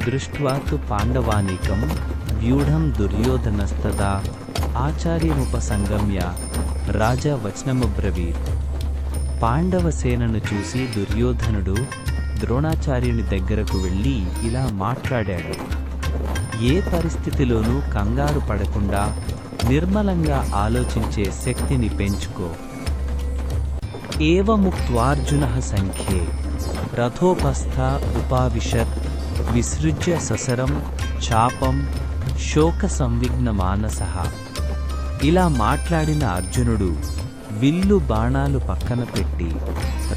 దృష్ట్వా తు పాండవానీకం వ్యూఢం దుర్యోధనస్తదా ఆచార్యముపసంగమ్య రాజా వచనమబ్రవీత్. పాండవ సేనను చూసి దుర్యోధనుడు ద్రోణాచార్యుని దగ్గరకు వెళ్ళి ఇలా మాట్లాడాడు: ఏ పరిస్థితిలోనూ కంగారు పడకుండా నిర్మలంగా ఆలోచించే శక్తిని పెంచుకో. ఏవముక్త్వార్జునః సంఖ్యే రథోపస్థ ఉపావిశత్ విసృజ్య ససరం చాపం శోక సంవిఘ్న మానసః. ఇలా మాట్లాడిన అర్జునుడు విల్లు బాణాలు పక్కన పెట్టి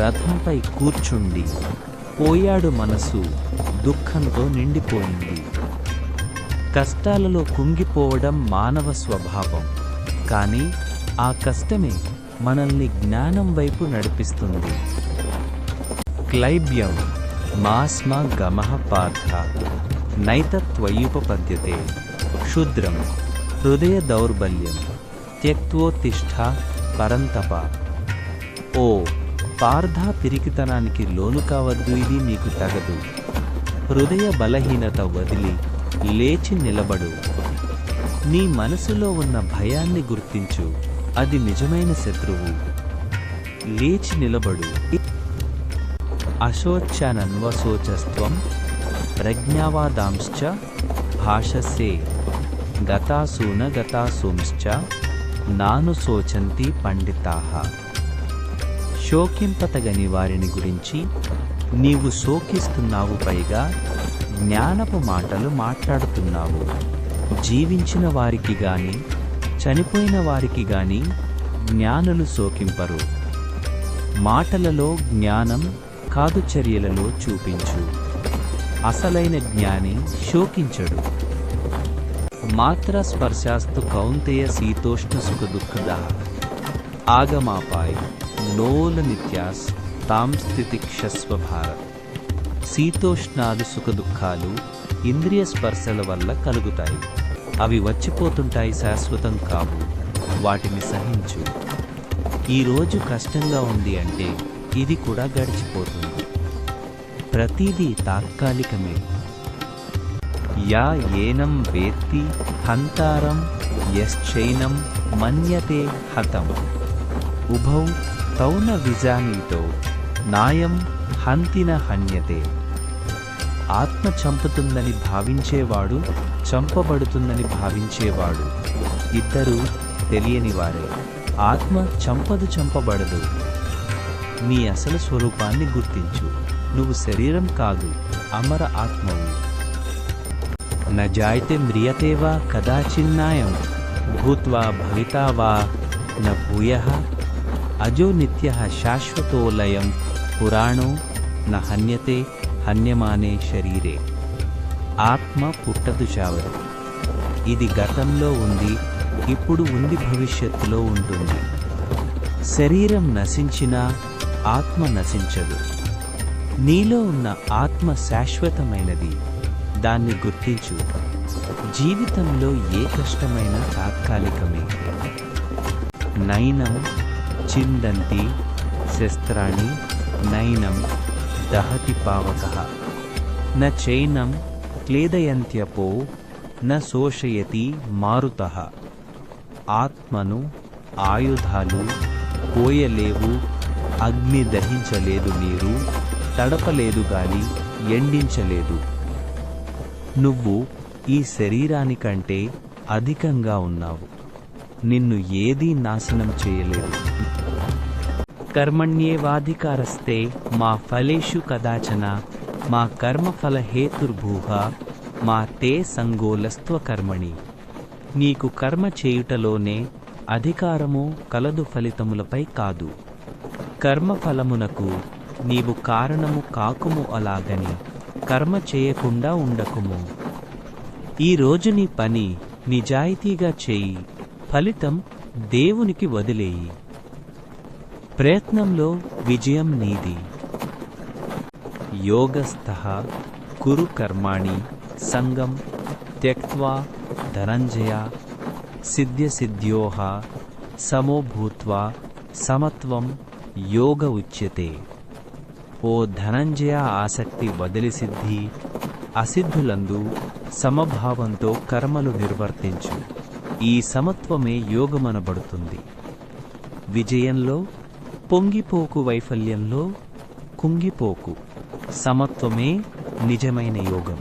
రథంపై కూర్చుండి పోయాడు. మనసు దుఃఖంతో నిండిపోయింది. కష్టాలలో కుంగిపోవడం మానవ స్వభావం, కానీ ఆ కష్టమే మనల్ని జ్ఞానం వైపు నడిపిస్తుంది. క్లైబ్యం మాస్మ గమః పార్థ నైతత్వయుపపద్యతే క్షుద్రం హృదయ దౌర్బల్యం త్యక్తోత్తిష్ఠ పరంతప. ఓ పార్థ, పిరికితనానికి లోను కావద్దు, ఇది నీకు తగదు. హృదయ బలహీనత వదిలి లేచి నిలబడు. నీ మనసులో ఉన్న భయాన్ని గుర్తించు, అది నిజమైన శత్రువు. లేచి నిలబడు. అశోచ్యనన్వశోచస్త్వం ప్రజ్ఞావాదాంశ్చ భాషసే గతాసూన గతాసూంశ్చ నానుశోచంతి పండితాః. శోకింపతగని వారిని గురించి నీవు శోకిస్తున్నావు, పైగా జ్ఞానపు మాటలు మాట్లాడుతున్నావు. జీవించిన వారికి గాని చనిపోయిన వారికి గాని జ్ఞానులు శోకింపరు. మాటలలో జ్ఞానం కాదు, చర్యలలో చూపించు. అసలైన జ్ఞాని శోకించడు. మాత్ర స్పర్శాస్తు కౌంతేయ శీతోష్ణ సుఖ దుఃఖదా ఆగమాపాయ్ నోల నిత్యాస్ తాం స్థితిక్షస్వ భారత్. శీతోష్ణాలు సుఖదుఖాలు ఇంద్రియ స్పర్శల వల్ల కలుగుతాయి. అవి వచ్చిపోతుంటాయి, శాశ్వతం కావు. వాటిని సహించు. ఈరోజు కష్టంగా ఉంది అంటే ఇది కూడా గడిచిపోతుంది. ప్రతిదీ తాత్కాలికమే. యా ఏనం వేత్తి హంతారం యశ్చైనం మన్యతే హతం. ఉభౌ తౌన విజానీతో నాయం హంతిన హన్యతే. ఆత్మ చంపుతుందని భావించేవాడు, చంపబడుతుందని భావించేవాడు ఇద్దరూ తెలియనివారే. ఆత్మ చంపదు, చంపబడదు. నీ అసలు స్వరూపాన్ని గుర్తించు. నువ్వు శరీరం కాదు, అమర ఆత్మవు. న జాయతే మ్రియతే వా కదాచిన్నాయం భూత్వా భవితా వా న భూయః. అజో నిత్యః శాశ్వతోలయం పురాణో న హన్యతే హన్యమానే శరీరే. ఆత్మ పుట్టదు, చావదు. ఇది గతంలో ఉంది, ఇప్పుడు ఉంది, భవిష్యత్తులో ఉంటుంది. శరీరం నశించినా ఆత్మ నశించదు. నీలో ఉన్న ఆత్మ శాశ్వతమైనది, దాన్ని గుర్తించు. జీవితంలో ఏ కష్టమైనా తాత్కాలికమే. నైనం చిందంతి శస్త్రాణి నైనం దహతి పావకః న చైనం క్లేదయంత్యపో న శోషయతి మారుతః. ఆత్మను ఆయుధాలు పోయలేవు, అగ్ని దహించలేదు, నీరు తడపలేదు, గాలి ఎండించలేదు. నువ్వు ఈ శరీరానికంటే అధికంగా ఉన్నావు. నిన్ను ఏదీ నాశనం చేయలేదు. కర్మణ్యేవాధికారస్తే మా ఫలేషు కదాచన మా కర్మఫల హేతుర్భూః మా తే సంగోలస్త్వ కర్మణి. నీకు కర్మ చేయుటలోనే అధికారము కలదు, ఫలితములపై కాదు. కర్మఫలమునకు నీవు కారణము కాకుము, అలాగని కర్మ చేయకుండా ఉండకుము. ఈరోజు నీ పని నిజాయితీగా చేయి, ఫలితం దేవునికి వదిలేయి. ప్రయత్నంలో విజయం నీది. యోగస్థః కురు కర్మాణి సంగం త్యక్త్వా ధనంజయ సిద్ధ్యసిద్ధ్యోః సమో భూత్వా సమత్వం యోగ ఉచ్యతే. ఓ ధనంజయ, ఆసక్తి వదిలి సిద్ధి, అసిద్ధులందు సమభావంతో కర్మలు నిర్వర్తించు. ఈ సమత్వమే యోగమనబడుతుంది. విజయంలో పొంగిపోకు, వైఫల్యంలో కుంగిపోకు. సమత్వమే నిజమైన యోగం.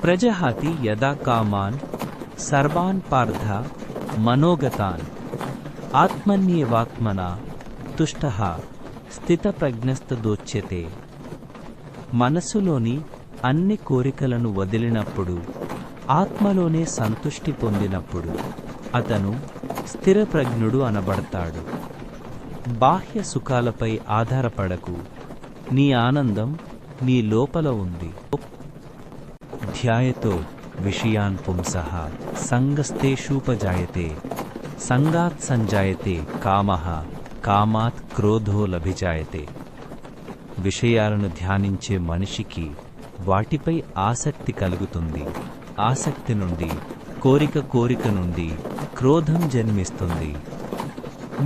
ప్రజహాతి యదా కామాన్ సర్వాన్ పార్థ మనోగతాన్ ఆత్మన్యేవాత్మనా తుష్టః స్థితప్రజ్ఞస్తదోచ్యతే. మనసులోని అన్ని కోరికలను వదిలినప్పుడు, ఆత్మలోనే సంతుష్టి పొందినప్పుడు అతను స్థిరప్రజ్ఞుడు అనబడతాడు. బాహ్య సుఖాలపై ఆధారపడకు. నీ ఆనందం నీ లోపల ఉంది. ధ్యాయతో విషయాన్ పుంసః సంగస్తేషూపజాయతే సంగాత్ సంజాయతే కామః కామాత్ క్రోధో లభిజాయతే. విషయాలను ధ్యానించే మనిషికి వాటిపై ఆసక్తి కలుగుతుంది. ఆసక్తి నుండి కోరిక నుండి క్రోధం జన్మిస్తుంది.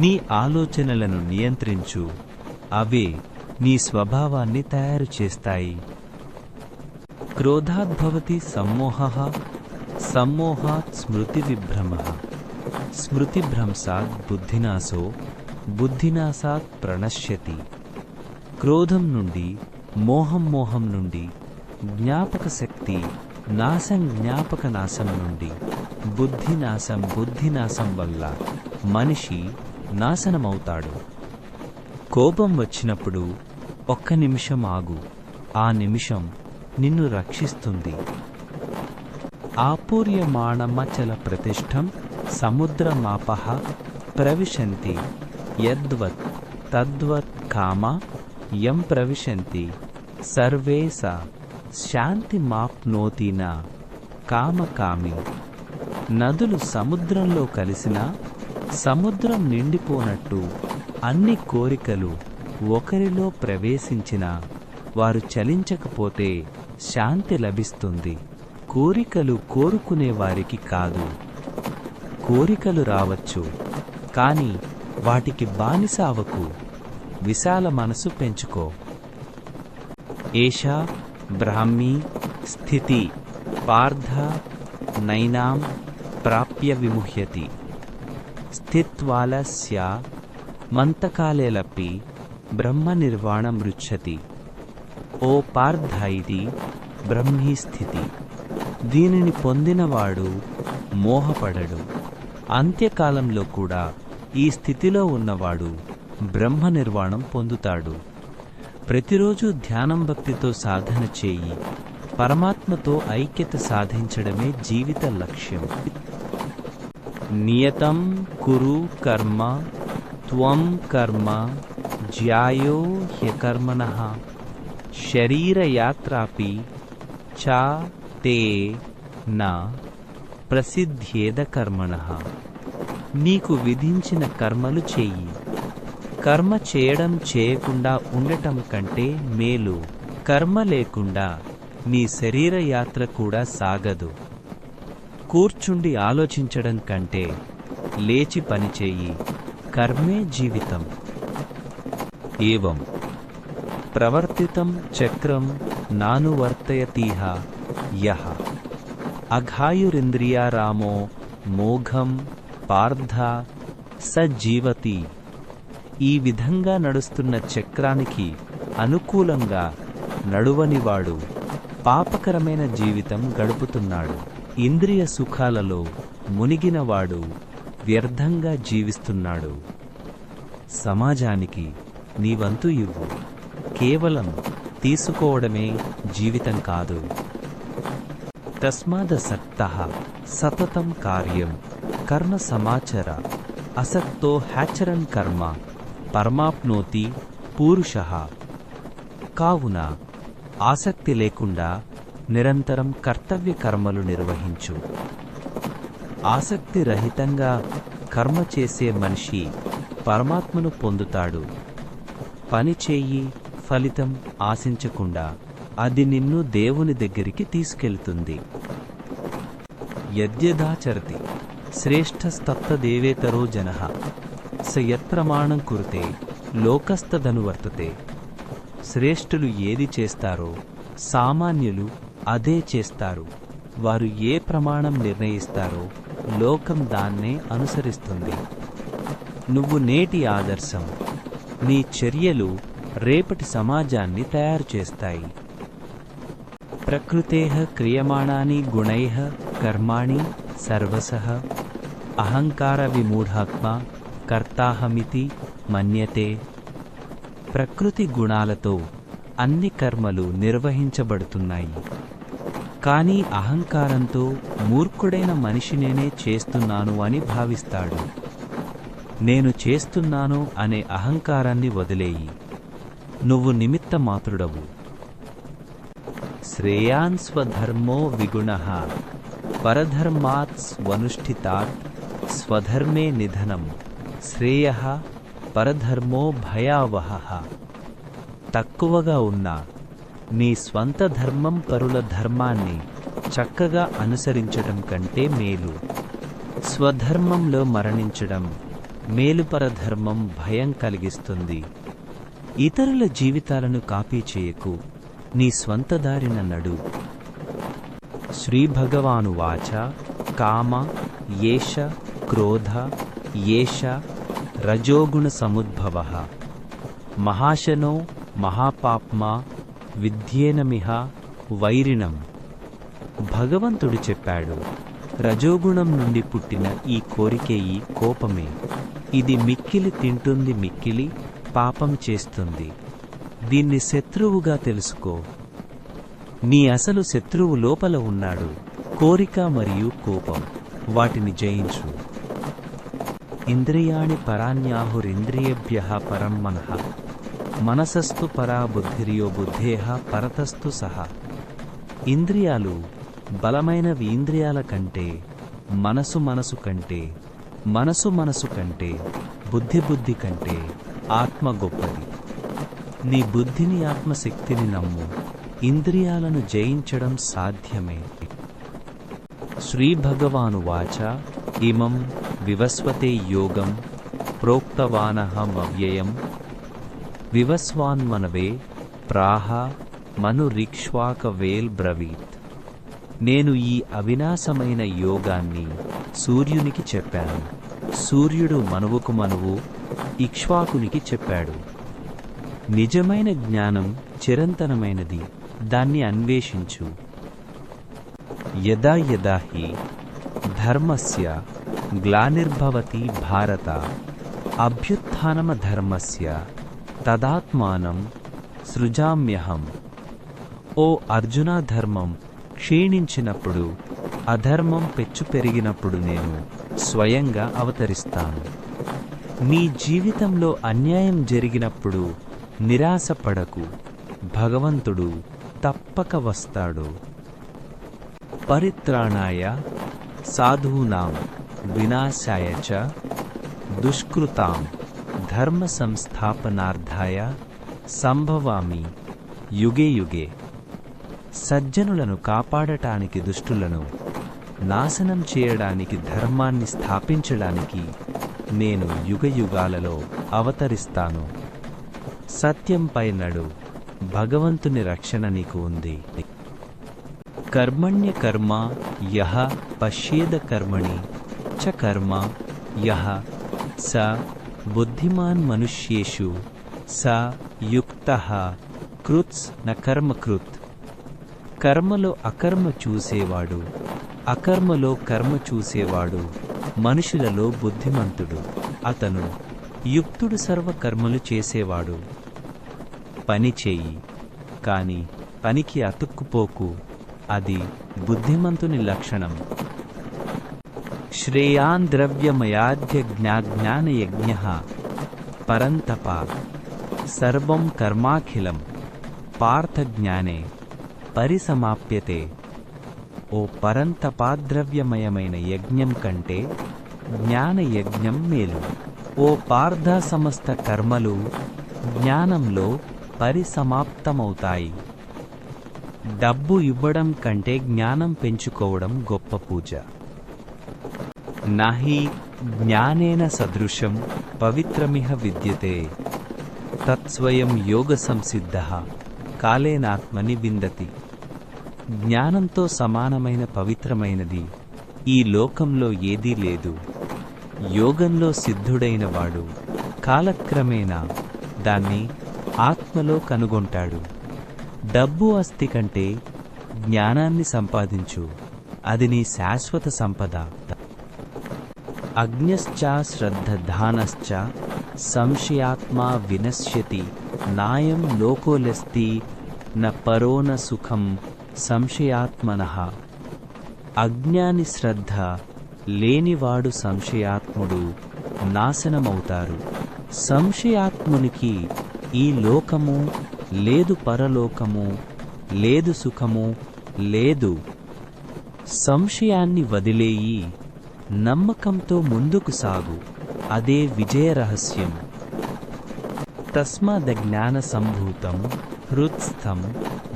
నీ ఆలోచనలను నియంత్రించు. అవే నీ స్వభావాన్ని తయారు చేస్తాయి. క్రోధాద్భవతి సమ్మోహః సమ్మోహాత్ స్మృతివిభ్రమః స్మృతిభ్రంశాత్ బుద్ధినాశో బుద్ధినాశాత్ ప్రణశ్యతి. క్రోధం నుండి మోహం నుండి జ్ఞాపక శక్తి నాశం, జ్ఞాపక నాశం నుండి బుద్ధినాశం వల్ల మనిషి నాశనమవుతాడు. కోపం వచ్చినప్పుడు ఒక్క నిమిషం ఆగు. ఆ నిమిషం నిన్ను రక్షిస్తుంది. ఆపూర్యమాణమచల ప్రతిష్టం సముద్రమాపః ప్రవిశంతి యద్వత్ తద్వత్ కామా యం ప్రవిశంతి సర్వే స శాంతిమాప్నోతి న కామకామి. నదులు సముద్రంలో కలిసినా సముద్రం నిండిపోనట్టు అన్ని కోరికలు ఒకరిలో ప్రవేశించినా వారు చలించకపోతే శాంతి లభిస్తుంది. కోరికలు కోరుకునే వారికి కాదు. కోరికలు రావచ్చు, కానీ వాటికి బానిస అవ్వకు. విశాల మనసు పెంచుకో. ఏషా బ్రాహ్మీ స్థితి పార్థ నైనాం ప్రాప్య విముహ్యతి స్థిత్వాలస్య మంతకాలేలపి బ్రహ్మ నిర్వాణమృచ్చతి. ఓ పార్థ, ఇది బ్రహ్మీ స్థితి. దీనిని పొందినవాడు మోహపడడు. అంత్యకాలంలో కూడా ఈ స్థితిలో ఉన్నవాడు బ్రహ్మ నిర్వాణం పొందుతాడు. ప్రతిరోజు ధ్యానం భక్తితో సాధన చేయి. పరమాత్మతో ఐక్యత సాధించడమే జీవిత లక్ష్యం. నియతం కురు కర్మ త్వం కర్మ జ్యాయో హ్యకర్మణః శరీరయాత్రాపి చ తే న ప్రసిద్ధ్యేద కర్మణః. నీకు విధించిన కర్మలు చెయ్యి. కర్మ చేయడం చేయకుండా ఉండటం కంటే మేలు. కర్మ లేకుండా నీ శరీర యాత్ర కూడా సాగదు. కూర్చుండి ఆలోచించడం కంటే లేచి పనిచేయి. కర్మే జీవితం. ఏవం ప్రవర్తితం చక్రం నానువర్తయతీహ యః అఘాయురింద్రియారామో మోఘం పార్థ సజ్జీవతి. ఈ విధంగా నడుస్తున్న చక్రానికి అనుకూలంగా నడువనివాడు పాపకరమైన జీవితం గడుపుతున్నాడు. ఇంద్రియ సుఖాలలో మునిగినవాడు వ్యర్థంగా జీవిస్తున్నాడు. సమాజానికి నీ వంతు ఇవ్వు. కేవలం తీసుకోవడమే జీవితం కాదు. తస్మాదసక్తః సతతం కార్యం కర్మ సమాచర అసక్తో హ్యాచరన్ కర్మ పరమాప్నోతి పూరుషః. కావున ఆసక్తి లేకుండా నిరంతరం కర్తవ్య కర్మలు నిర్వహించు. ఆసక్తి రహితంగా కర్మ చేసే మనిషి పరమాత్మను పొందుతాడు. పని చెయ్యి, ఫలితం ఆశించకుండా అది నిన్ను దేవుని దగ్గరికి తీసుకెళ్తుంది. యద్యదాచరతి శ్రేష్ఠస్తత్తదేవేతరో జనః స యత్ప్రమాణం కురుతే లోకస్తదనువర్తతే. శ్రేష్ఠులు ఏది చేస్తారో సామాన్యులు అదే చేస్తారు. వారు ఏ ప్రమాణం నిర్ణయిస్తారో లోకం దాన్నే అనుసరిస్తుంది. నువ్వు నేటి ఆదర్శం. నీ చర్యలు రేపటి సమాజాన్ని తయారు చేస్తాయి. ప్రకృతేః క్రియమాణాని గుణైః కర్మాణి సర్వశః అహంకార విమూఢాత్మా కర్తాహమితి మన్యతే. ప్రకృతి గుణాలతో అన్ని కర్మలు నిర్వహించబడుతున్నాయి. కానీ అహంకారంతో మూర్ఖుడైన మనిషి నేనే చేస్తున్నాను అని భావిస్తాడు. నేను చేస్తున్నాను అనే అహంకారాన్ని వదిలేయి. నువ్వు నిమిత్త మాత్రుడవు. శ్రేయాన్ స్వధర్మో విగుణః పరధర్మాత్ స్వనుష్ఠితాత్ స్వధర్మే నిధనం శ్రేయః పరధర్మో భయావహః. తక్కువగా ఉన్నా నీ స్వంత ధర్మం పరుల ధర్మాన్ని చక్కగా అనుసరించడం కంటే మేలు. స్వధర్మంలో మరణించడం మేలు. పరధర్మం భయం కలిగిస్తుంది. ఇతరుల జీవితాలను కాపీ చేయకు, నీ స్వంత దారిన నడు. శ్రీభగవానువాచ కామ ఏష క్రోధ ఏష రజోగుణ సముద్భవః మహాశనో మహాపాప్మా విద్యేనమిహ వైరిణం. భగవంతుడు చెప్పాడు, రజోగుణం నుండి పుట్టిన ఈ కోరికే ఈ కోపమే. ఇది మిక్కిలి తింటుంది, మిక్కిలి పాపం చేస్తుంది. దీన్ని శత్రువుగా తెలుసుకో. నీ అసలు శత్రువు లోపల ఉన్నాడు. కోరిక మరియు కోపం. వాటిని జయించు. ఇంద్రియాణి పరాణ్యాహురింద్రియేభ్యః పరం మనః మనసస్తు పరా బుద్ధిర్యో బుద్ధేః పరతస్తు సహ. ఇంద్రియాలు బలమైనవి. ఇంద్రియాల కంటే మనసు మనసు కంటే మనసు మనసు కంటే బుద్ధి బుద్ధి కంటే ఆత్మ గొప్పది. నీ బుద్ధిని ఆత్మశక్తిని నమ్ము. ఇంద్రియాలను జయించడం సాధ్యమే. శ్రీభగవానువాచ ఇమం వివస్వతే యోగం ప్రోక్తవానహమవ్యయం వివస్వాన్మనవే ప్రాహ మనురిక్ష్వాకవేల్ బ్రవీత్. నేను ఈ అవినాశమైన యోగాన్ని సూర్యునికి చెప్పాను. సూర్యుడు మనువుకు మనువు ఇక్ష్వాకునికి చెప్పాడు. నిజమైన జ్ఞానం చిరంతనమైనది. దాన్ని అన్వేషించు. యదా యదా హి ధర్మస్య గ్లానిర్భవతి భారత అభ్యుత్థానమధర్మస్య తదాత్మానం సృజామ్యహం. ఓ అర్జున, ధర్మం క్షీణించినప్పుడు, అధర్మం పెచ్చు పెరిగినప్పుడు నేను స్వయంగా అవతరిస్తాను. నీ జీవితంలో అన్యాయం జరిగినప్పుడు నిరాశపడకు. భగవంతుడు తప్పక వస్తాడు. పరిత్రాణాయ సాధూనాం వినాశాయ చ దుష్కృతాం ధర్మ సంస్థాపనార్థాయ సంభవామి యుగే యుగే. సజ్జనులను కాపాడటానికి, దుష్టులను నాశనం చేయడానికి, ధర్మాన్ని స్థాపించడానికి నేను యుగయుగాలలో అవతరిస్తాను. సత్యంపై నడు. భగవంతుని రక్షణ నీకు ఉంది. కర్మణ్య కర్మ యః పశ్యేద కర్మణి చ కర్మ యః స బుద్ధిమాన్ మనుష్యేషు స యుక్తః కృత్స్ న కర్మకృత్. కర్మలో అకర్మ చూసేవాడు, అకర్మలో కర్మ చూసేవాడు మనుషులలో బుద్ధిమంతుడు. అతను యుక్తుడు. సర్వకర్మలు చేసేవాడు. పని చెయ్యి, కాని పనికి అతుక్కుపోకు. అది బుద్ధిమంతుని లక్షణం. శ్రేయాన్ ద్రవ్యమయాధ్యజ్ఞానయజ్ఞః పరంతప సర్వం కర్మాఖిలం పార్థజ్ఞానే పరిసమాప్యతే. ఓ పరంతపాద్రవ్యమయమైన యజ్ఞం కంటే జ్ఞానయజ్ఞం మేలు. ఓ పార్థ, సమస్త కర్మలు జ్ఞానంలో పరిసమాప్తమవుతాయి. డబ్బు ఇవ్వడం కంటే జ్ఞానం పెంచుకోవడం గొప్ప పూజ. నహి జ్ఞానేన సదృశం పవిత్రమిహ విద్యతే తత్స్వయం యోగ సంసిద్ధః కాలేనాత్మని విందతి. జ్ఞానంతో సమానమైన పవిత్రమైనది ఈ లోకంలో ఏదీ లేదు. యోగంలో సిద్ధుడైన వాడు కాలక్రమేణా దాన్ని ఆత్మలో కనుగొంటాడు. డబ్బు ఆస్తి కంటే జ్ఞానాన్ని సంపాదించు, అది నీ శాశ్వత సంపద. అజ్ఞశ్చ శ్రద్ధధానశ్చ సంశయాత్మా వినశ్యతి నాయం లోకోలస్తి న పరోన సుఖం సంశయాత్మనః. అజ్ఞాని శ్రద్ధ లేనివాడు సంశయాత్ముడు నాశనమవుతారు. సంశయాత్మునికి ఈ లోకము లేదు, పరలోకము లేదు, సుఖము లేదు. సంశయాన్ని వదిలేయి నమ్మకంతో ముందుకు సాగు, అదే విజయ రహస్యం. తస్మాదజ్ఞాన సంభూతం హృత్స్థం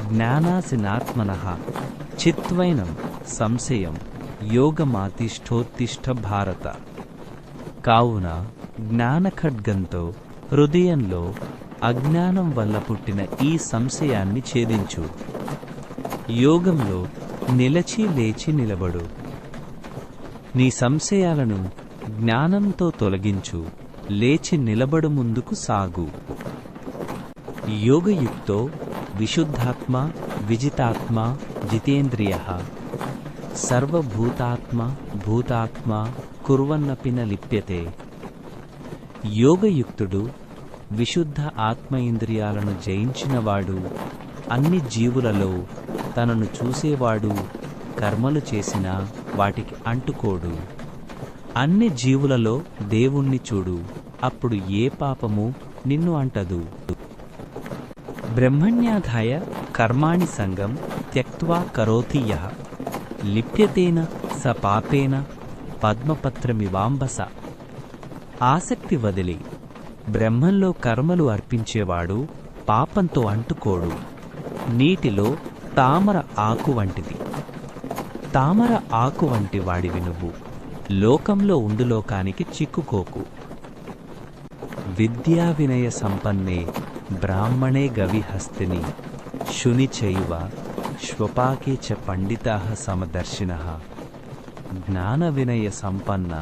జ్ఞానాసినాత్మనః చిత్వైనం సంశయం యోగమాతిష్ఠోత్తిష్ఠ భారత. కావున జ్ఞానఖడ్గంతో హృదయంలో అజ్ఞానం వల్ల పుట్టిన ఈ సంశయాన్ని ఛేదించు. యోగంలో నిలచి లేచి నిలబడు. నీ సంశయాలను జ్ఞానంతో తొలగించు, లేచి నిలబడు, ముందుకు సాగు. యోగయుక్తో విశుద్ధాత్మ విజితాత్మ జితేంద్రియః సర్వభూతాత్మ భూతాత్మ కుర్వన్నపి న లిప్యతే. యోగయుక్తుడు విశుద్ధ ఆత్మ ఇంద్రియాలను జయించినవాడు, అన్ని జీవులలో తనను చూసేవాడు, కర్మలు చేసినా వాటికి అంటుకోడు. అన్ని జీవులలో దేవుణ్ణి చూడు, అప్పుడు ఏ పాపము నిన్ను అంటదు. బ్రహ్మణ్యాధాయ కర్మాణి సంగం త్యక్త్వా కరోతి యః లిప్యతేన స పాపేన పద్మపత్రమివాంబస. ఆసక్తి వదిలి బ్రహ్మంలో కర్మలు అర్పించేవాడు పాపంతో అంటుకోడు. నీటిలో తామర ఆకు వంటిది. తామర ఆకు వంటి వాడివి నువ్వు. లోకంలో ఉండు, లోకానికి చిక్కుకోకు. విద్యా వినయ సంపన్నే బ్రాహ్మణే గవిహస్తిని శుని చైవ శ్వపాకే చ పండితాః సమదర్శినః. జ్ఞాన వినయ సంపన్న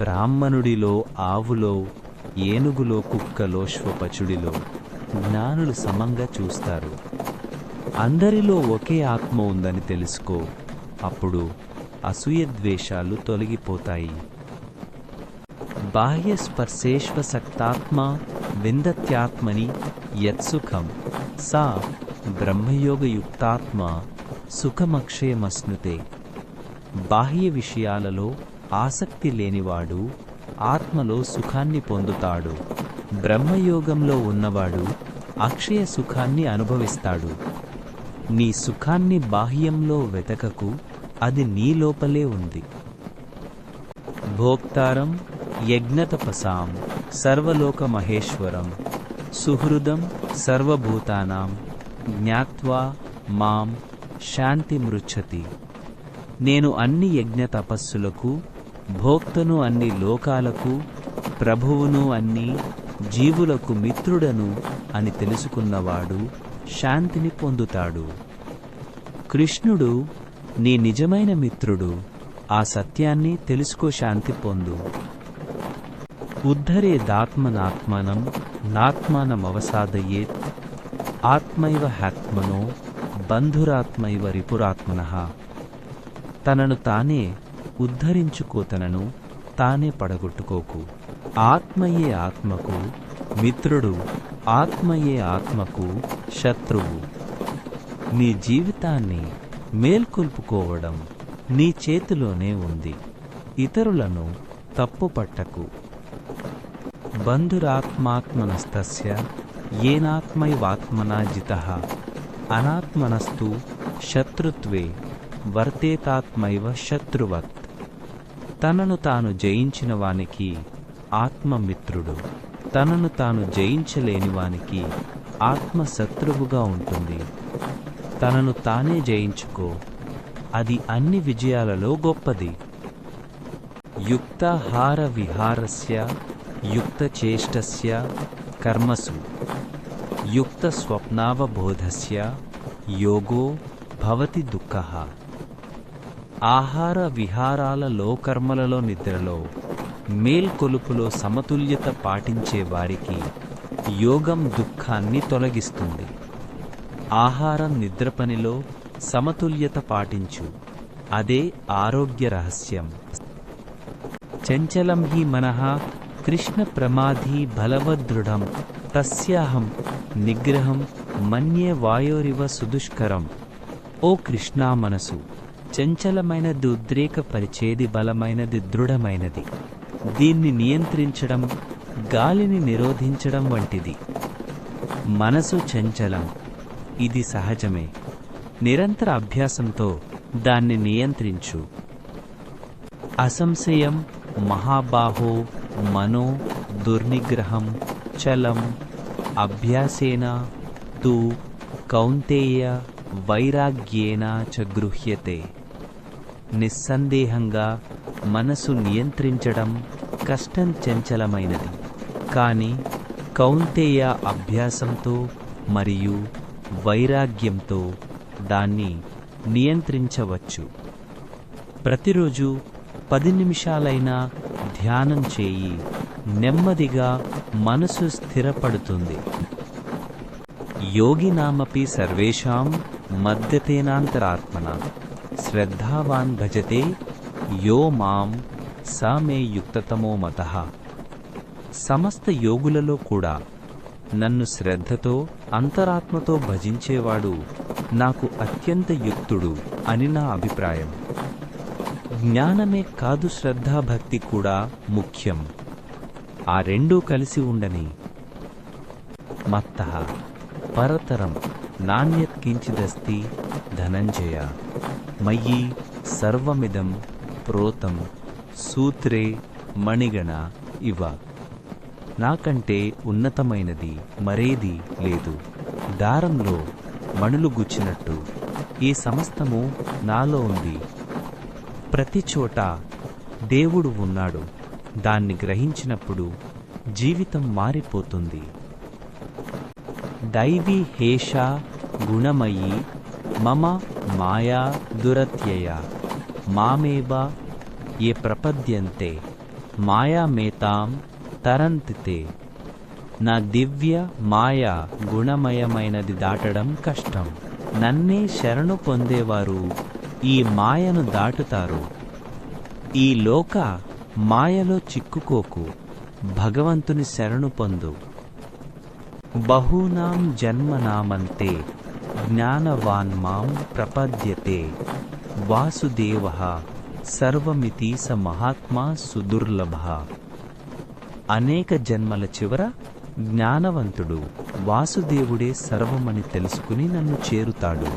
బ్రాహ్మణుడిలో, ఆవులో, ఏనుగులో, కుక్కలో, శ్వపచుడిలో జ్ఞానులు సమంగా చూస్తారు. అందరిలో ఒకే ఆత్మ ఉందని తెలుసుకో, అప్పుడు అసూయద్వేషాలు తొలగిపోతాయి. బాహ్యస్పర్శేష్వసక్తాత్మా విందత్యాత్మని యత్సుఖం సా బ్రహ్మయోగయుక్తాత్మ సుఖమక్షయమశ్నుతే. బాహ్య విషయాలలో ఆసక్తి లేనివాడు ఆత్మలో సుఖాన్ని పొందుతాడు. బ్రహ్మయోగంలో ఉన్నవాడు అక్షయ సుఖాన్ని అనుభవిస్తాడు. నీ సుఖాన్ని బాహ్యంలో వెతకకు, అది నీ లోపలే ఉంది. భోక్తారం యజ్ఞతపసాం సర్వలోక మహేశ్వరం సుహృదం సర్వభూతానాం జ్ఞాత్వా మాం శాంతి మృచ్చతి. నేను అన్ని యజ్ఞ తపస్సులకు భోక్తను, అన్ని లోకాలకు ప్రభువును, అన్ని జీవులకు మిత్రుడను అని తెలుసుకున్నవాడు శాంతిని పొందుతాడు. కృష్ణుడు నీ నిజమైన మిత్రుడు. ఆ సత్యాన్ని తెలుసుకో, శాంతి పొందు. ఉద్ధరేదాత్మనాత్మనం నాత్మానమవసాదయేత్ ఆత్మైవ హ్యాత్మనో బంధురాత్మైవ రిపురాత్మనః. తనను తానే ఉద్ధరించుకో, తనను తానే పడగొట్టుకోకు. ఆత్మయే ఆత్మకు మిత్రుడు, ఆత్మయే ఆత్మకు శత్రువు. నీ జీవితాన్ని మేల్కొల్పుకోవడం నీ చేతిలోనే ఉంది. ఇతరులను తప్పుపట్టకు. బంధురాత్మాత్మనస్తస్య ఏనాత్మైవాత్మనా జితః అనాత్మనస్తు శత్రుత్వే వర్తేతాత్మైవ శత్రువత్. తనను తాను జయించిన వానికి ఆత్మమిత్రుడు, తనను తాను జయించలేని వానికి ఆత్మ శత్రువుగా ఉంటుంది. తనను తానే జయించుకో, అది అన్ని విజయాలలో గొప్పది. యుక్తాహార విహారస్య యుక్తచేష్టస్య కర్మసు యుక్త స్వప్నావబోధస్య యోగో భవతి దుఃఖః. ఆహార విహారాలలో, కర్మలలో, నిద్రలో, మేల్కొలుపులో సమతుల్యత పాటించే వారికి యోగం దుఃఖాన్ని తొలగిస్తుంది. ఆహారం, నిద్ర, పనిలో సమతుల్యత పాటించు, అదే ఆరోగ్య రహస్యం. చంచలం హి మనః కృష్ణ ప్రమాధీ బలవదృఢం తస్యాహం నిగ్రహం మన్యే వాయోరివ సుదుష్కరం. ఓ కృష్ణా, మనసు చంచలమైనది, ఉద్రేకపరిచేది, బలమైనది, దృఢమైనది. దీన్ని నియంత్రించడం గాలిని నిరోధించడం వంటిది. మనసు చంచలం, ఇది సహజమే. నిరంతర అభ్యాసంతో దాన్ని నియంత్రించు. అసంశయం మహాబాహో మనో దుర్నిగ్రహం చలం అభ్యాసేన తు కౌంతేయ వైరాగ్యేన చ గృహ్యతే. నిస్సందేహంగా మనసు నియంత్రించడం కష్టం, చంచలమైనది. కానీ కౌంతేయ, అభ్యాసంతో మరియు వైరాగ్యంతో దాన్ని నియంత్రించవచ్చు. ప్రతిరోజు 10 నిమిషాలైనా ధ్యానం చేయి, నెమ్మదిగా మనసు స్థిరపడుతుంది. యోగినామపి సర్వేషాం మద్గతేనాంతరాత్మన శ్రద్ధావాన్ భజతే యో మాం స మే యుక్తతమో మతః. సమస్త యోగులలో కూడా నన్ను శ్రద్ధతో, అంతరాత్మతో భజించేవాడు నాకు అత్యంత యుక్తుడు అని నా అభిప్రాయం. జ్ఞానమే కాదు, శ్రద్ధాభక్తి కూడా ముఖ్యం. ఆ రెండూ కలిసి ఉండని. మత్తః పరతరం నాణ్యత్కించిదస్తి ధనంజయ మయి సర్వమిదం ప్రోతం సూత్రే మణిగణ ఇవ. నాకంటే ఉన్నతమైనది మరేది లేదు. దారంలో మణులు గుచ్చినట్టు ఈ సమస్తము నాలో ఉంది. ప్రతి చోట దేవుడు ఉన్నాడు. దాన్ని గ్రహించినప్పుడు జీవితం మారిపోతుంది. దైవీ హేషా గుణమయీ మమ మాయా దురత్యయ మామేవ ఏ ప్రపద్యంతే మాయామేతాం తరంతితే. నా దివ్య మాయ గుణమయమైనది దాటడం కష్టం. నన్నే శరణు పొందేవారు ఈ మాయను దాటుతారు. ఈ లోక మాయలో చిక్కుకోకు, భగవంతుని శరణు పొందు. బహూనాం జన్మనామంతే జ్ఞానవాన్ మాం ప్రపద్యతే వాసుదేవః సర్వమితి స మహాత్మా సుదుర్లభః. అనేక జన్మల చివర జ్ఞానవంతుడు వాసుదేవుడే సర్వమని తెలుసుకుని నన్ను చేరుతాడు.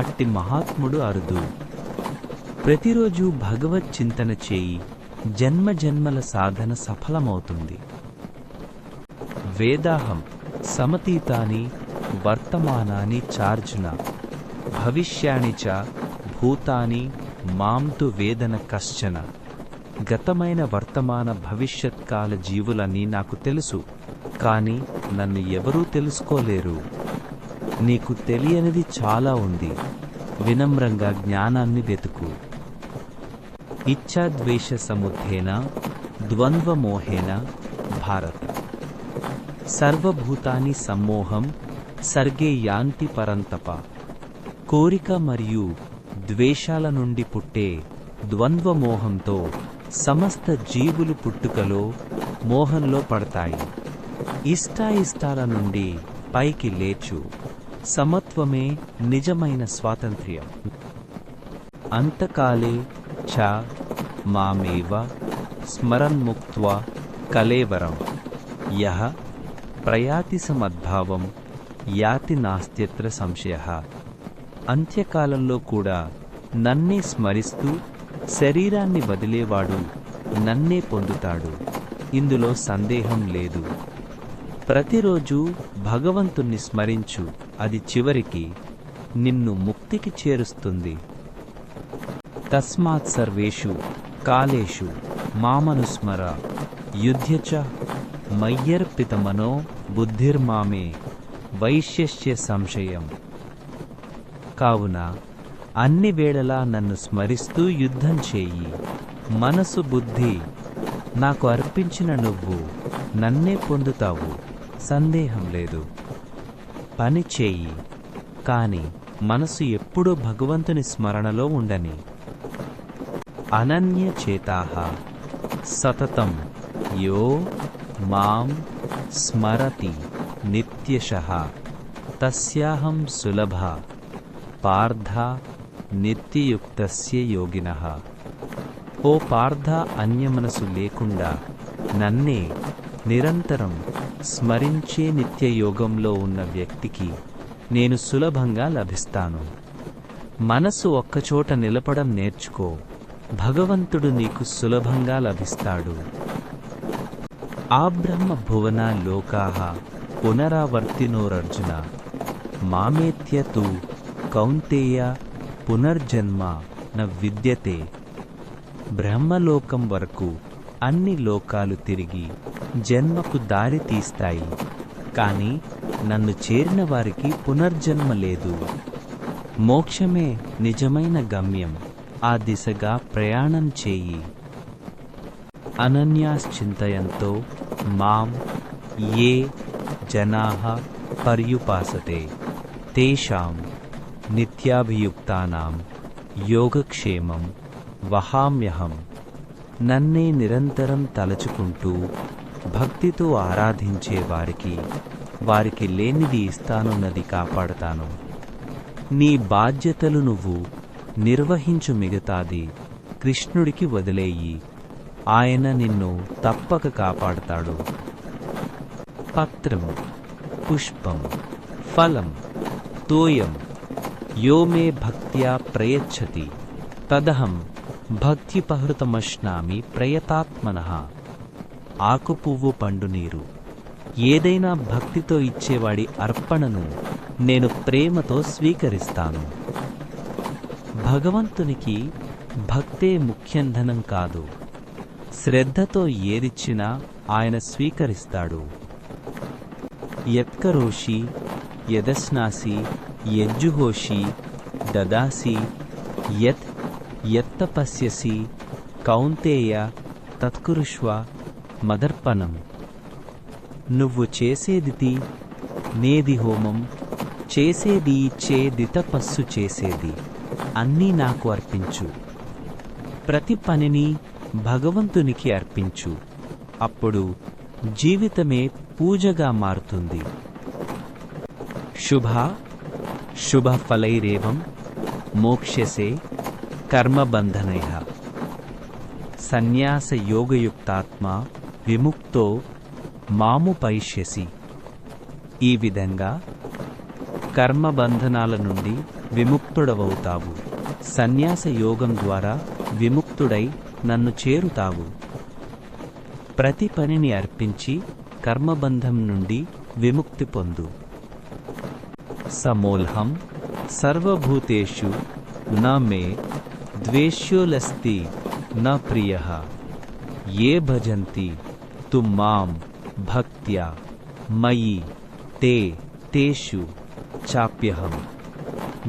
అట్టి మహాత్ముడు అరుదు. ప్రతిరోజు భగవత్ చింతన చేయి, జన్మ జన్మల సాధన సఫలమవుతుంది. వేదాహం సమతీతాని వర్తమానాని చార్జున భవిష్యాని చ భూతాని మాం తు వేదన కశ్చన. గతమైన, వర్తమాన, భవిష్యత్కాల జీవులని నాకు తెలుసు, కానీ నన్ను ఎవరూ తెలుసుకోలేరు. నీకు తెలియనిది చాలా ఉంది. వినమ్రంగా జ్ఞానాన్ని వెతుకు. ఇచ్ఛాద్వేష సముద్ధేన ద్వంద్వమోహేన భారత సర్వభూతాని సమ్మోహం సర్గే యాంతి పరంతప. కోరిక మరియు ద్వేషాల నుండి పుట్టే ద్వంద్వమోహంతో సమస్త జీవులు పుట్టుకలో మోహంలో పడతాయి. ఇష్టాయిష్టాల నుండి పైకి లేచు. సమత్వమే నిజమైన స్వాతంత్ర్యం. అంతకాలే చ మామేవ స్మరన్ముక్త్వా కలేవరం యః ప్రయాతి సమద్భావం యాతి నాస్త్యత్ర సంశయః. అంత్యకాలంలో కూడా నన్నే స్మరిస్తూ శరీరాన్ని వదిలేవాడు నన్నే పొందుతాడు. ఇందులో సందేహం లేదు. ప్రతిరోజు భగవంతుణ్ణి స్మరించు. అది చివరికి నిన్ను ముక్తికి చేరుస్తుంది. తస్మాత్ సర్వేషు కాలేషు మామనుస్మర యుధ్య చ మయ్యర్పితమనో బుద్ధిర్మామే వైశ్యస్య సంశయం. కావున అన్ని వేళలా నన్ను స్మరిస్తూ యుద్ధం చేయి. మనసు బుద్ధి నాకు అర్పించిన నువ్వు నన్నే పొందుతావు, సందేహం లేదు. పని చేయి, కాని మనసు ఎప్పుడూ భగవంతుని స్మరణలో ఉండని. అనన్యచేతాః సతతం యో మాం స్మరతి నిత్యశః తస్యాహం సులభ పార్థ నిత్యయుక్తస్య యోగినః. ఓ పార్థ, అన్యమనసు లేకుండా నన్నే నిరంతరం స్మరించే నిత్యయోగంలో ఉన్న వ్యక్తికి నేను సులభంగా లభిస్తాను. మనసు ఒక్కచోట నిలపడం నేర్చుకో, భగవంతుడు నీకు సులభంగా లభిస్తాడు. ఆబ్రహ్మ భువన లోకాః పునరావర్తినోరర్జున మామేత్య తు కౌంతేయ పునర్జన్మ న విద్యతే. బ్రహ్మలోకం వరకు అన్ని లోకాలు తిరిగి జన్మకు దారి తీస్తాయి, కానీ నన్ను చేరిన వారికి పునర్జన్మ లేదు. మోక్షమే నిజమైన గమ్యం, ఆ దిశగా ప్రయాణం చేయి. అనన్యాశ్చింతయంతో మాం ఏ జనాః పర్యుపాసతే తేషాం నిత్యాభియుక్తానాం యోగక్షేమం వహామ్యహం. నన్నే నిరంతరం తలచుకుంటూ భక్తితో ఆరాధించే వారికి లేనిది ఇస్తానున్నది కాపాడతాను. నీ బాధ్యతలు నువ్వు నిర్వహించు, మిగతాది కృష్ణుడికి వదిలేయి, ఆయన నిన్ను తప్పక కాపాడతాడు. పత్రం పుష్పం ఫలం తోయం యో మే భక్త్యా ప్రయచ్చతి తదహం భక్తిపహృతమశ్నామి ప్రయతాత్మనః. ఆకు పువ్వు పండు నీరు ఏదైనా భక్తితో ఇచ్చేవాడి అర్పణను నేను ప్రేమతో స్వీకరిస్తాను. భగవంతునికి భక్తే ముఖ్యంధనం కాదు, శ్రద్ధతో ఏదిచ్చినా ఆయన స్వీకరిస్తాడు. యత్కరోషి యదశ్నాసి యజ్జుహోషి దదాసి యత్ యత్తపస్యసి కౌంతేయ తత్కురుష్వ మదర్పణం. నువ్వు చేసేది నేది హోమం చేసేది, ఇచ్చేది తపస్సు చేసేది, అన్నీ నాకు అర్పించు. ప్రతి పనిని భగవంతునికి అర్పించు, అప్పుడు జీవితమే పూజగా మారుతుంది. శుభఫలైరేవం మోక్ష్యసే కర్మబంధనైః. సన్యాసయోగయుక్తాత్మా విముక్తో మాముపైష్యసి. ఈ విధంగా కర్మబంధనాల నుండి విముక్తుడవవుతావు. సన్యాస యోగం ద్వారా విముక్తుడై నన్ను చేరుతావు. ప్రతి పనిని అర్పించి కర్మబంధం నుండి విముక్తి పొందు. సమోల్హం సర్వభూతేషు న మే ద్వేష్యోలస్తి న ప్రియః. ఏ భజంతి తు మాం భక్త్యా మయి తేషు చాప్యహం.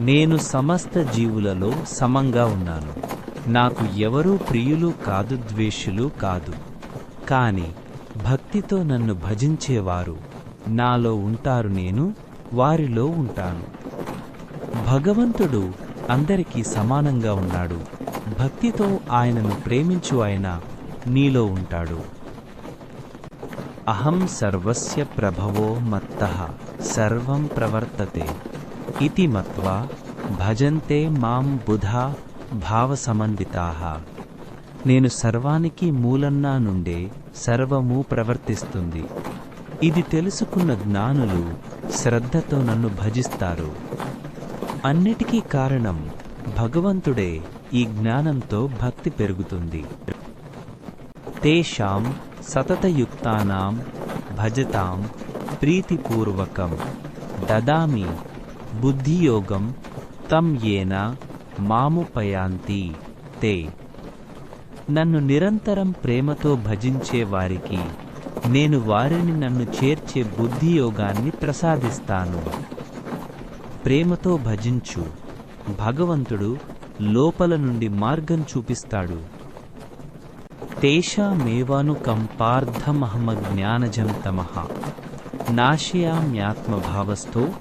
నేను సమస్త జీవులలో సమంగా ఉన్నాను. నాకు ఎవరూ ప్రియులు కాదు, ద్వేషులు కాదు. కాని భక్తితో నన్ను భజించేవారు నాలో ఉంటారు, నేను వారిలో ఉంటాను. భగవంతుడు అందరికీ సమానంగా ఉన్నాడు. భక్తితో ఆయనను ప్రేమించు, ఆయన నీలో ఉంటాడు. అహం సర్వస్య ప్రభవో మత్తః సర్వం ప్రవర్తతే ఇతి మత్వా భజంతే మాం బుధా భావసమన్వితాః. నేను సర్వానికి మూలన్నా నుండే సర్వము ప్రవర్తిస్తుంది. ఇది తెలుసుకున్న జ్ఞానులు శ్రద్ధతో నన్ను భజిస్తారు. అన్నిటికీ కారణం భగవంతుడే. ఈ జ్ఞానంతో భక్తి పెరుగుతుంది. తేషాం సతతయుక్తానాం భజతాం ప్రీతిపూర్వకం దదామి బుద్ధియోగం తం యేన మాముపయాంతి తే. నన్ను నిరంతరం ప్రేమతో భజించే వారికి నేను వారిని నన్ను చేర్చే బుద్ధి యోగాన్ని ప్రసాదిస్తాను. ప్రేమతో భజించు. భగవంతుడు లోపల నుండి మార్గం చూపిస్తాడు. తేషామేవానుకం పార్థమహమజ్ఞానజం తమః నాశయామ్యాత్మభావస్థో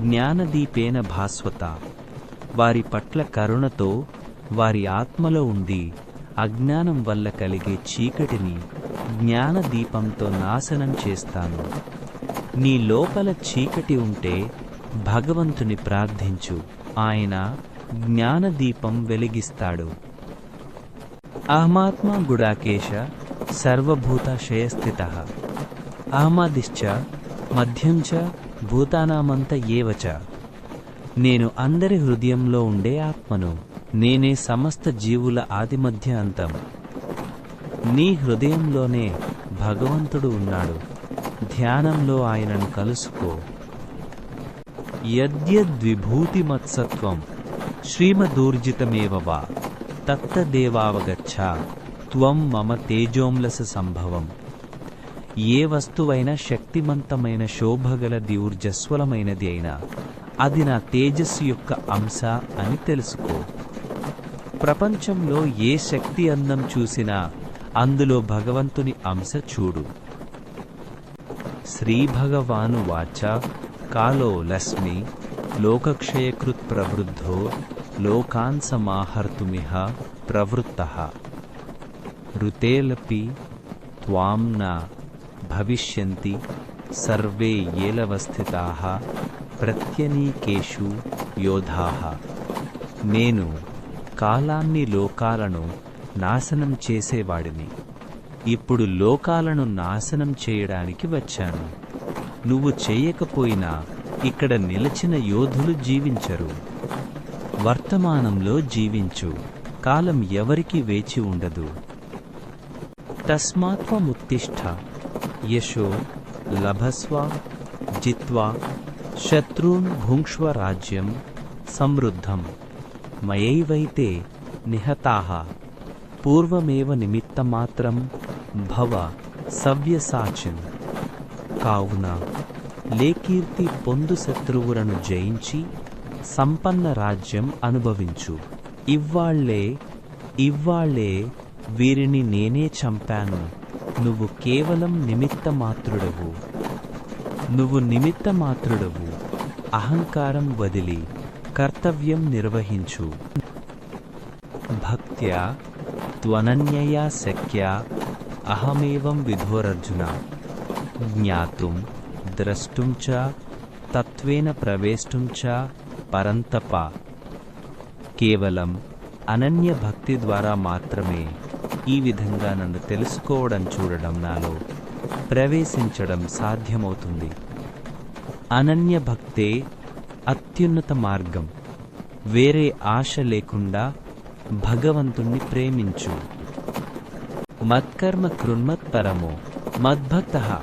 జ్ఞానదీపేన భాస్వత. వారి పట్ల కరుణతో వారి ఆత్మలో ఉండి అజ్ఞానం వల్ల కలిగే చీకటిని జ్ఞానదీపంతో నాశనం చేస్తాను. నీ లోపల చీకటి ఉంటే భగవంతుని ప్రార్థించు, ఆయన జ్ఞానదీపం వెలిగిస్తాడు. అహమాత్మా గుడాకేశ సర్వభూతాశయస్థితః అహమాదిశ్చ మధ్యం చ భూతానామంత ఏవచ. నేను అందరి హృదయంలో ఉండే ఆత్మను. నేనే సమస్త జీవుల ఆదిమధ్య అంతం. నీ హృదయంలోనే భగవంతుడు ఉన్నాడు. ధ్యానంలో ఆయనను కలుసుకో. యద్యద్విభూతిమత్సత్వం శ్రీమదూర్జితమేవ వా తత్తదేవావగచ్చ త్వం మమ తేజోంలస సంభవం. ఏ వస్తువైనా శక్తిమంతమైన శోభగలది ఊర్జస్వలమైనది అయినా అది నా తేజస్సు యొక్క అంశ అని తెలుసుకో. ప్రపంచంలో ఏ శక్తి అందం చూసినా అందులో భగవంతుని అంశ చూడు. శ్రీభగవాను వాచ కాలో లస్మి లోకక్షయకృత్ ప్రవృద్ధో లోకాన్ సమాహర్తుమిహ ప్రవృత్తః ఋతేలపి త్వాం న భవిష్యంతి సర్వే ఏలవస్థితాః ప్రత్యనీకేషు యోధాః. నేను కాలాన్ని లోకాలను నాశనం చేసేవాడిని. ఇప్పుడు లోకాలను నాశనం చేయడానికి వచ్చాను. నువ్వు చేయకపోయినా ఇక్కడ నిలిచిన యోధులు జీవించరు. వర్తమానంలో జీవించు. కాలం ఎవరికి వేచి ఉండదు. తస్మాత్వముత్తిష్ఠ యశో లభస్వ జిత్వా శత్రూన్ భుంక్ష్వ రాజ్యం సమృద్ధం మయైవైతే నిహతాః పూర్వమేవ నిమిత్తమాత్రం భవ సవ్యసాచిన్. కావున లేకీర్తి పొందు శత్రువులను జయించి సంపన్న రాజ్యం అనుభవించు. ఇవ్వాళ్లే వీరిని నేనే చంపాను. నువ్వు కేవలం నిమిత్తమాత్రుడవు. అహంకారం వదిలి కర్తవ్యం నిర్వహించు. భక్త్యా త్వనన్యయా శక్యా అహమేవం విధోరర్జున. జ్ఞాతుం ద్రష్టుం చ తత్వేన ప్రవేష్టుం చ పరంతప. కేవలం అనన్య భక్తి ద్వారా మాత్రమే ఈ విధంగా నన్ను తెలుసుకోవడం, చూడడం, నాలో ప్రవేశించడం సాధ్యమవుతుంది. అనన్య భక్తే అత్యున్నత మార్గం. వేరే ఆశ లేకుండా భగవంతుణ్ణి ప్రేమించు. మత్కర్మ కృన్మత్పరమో మద్భక్తః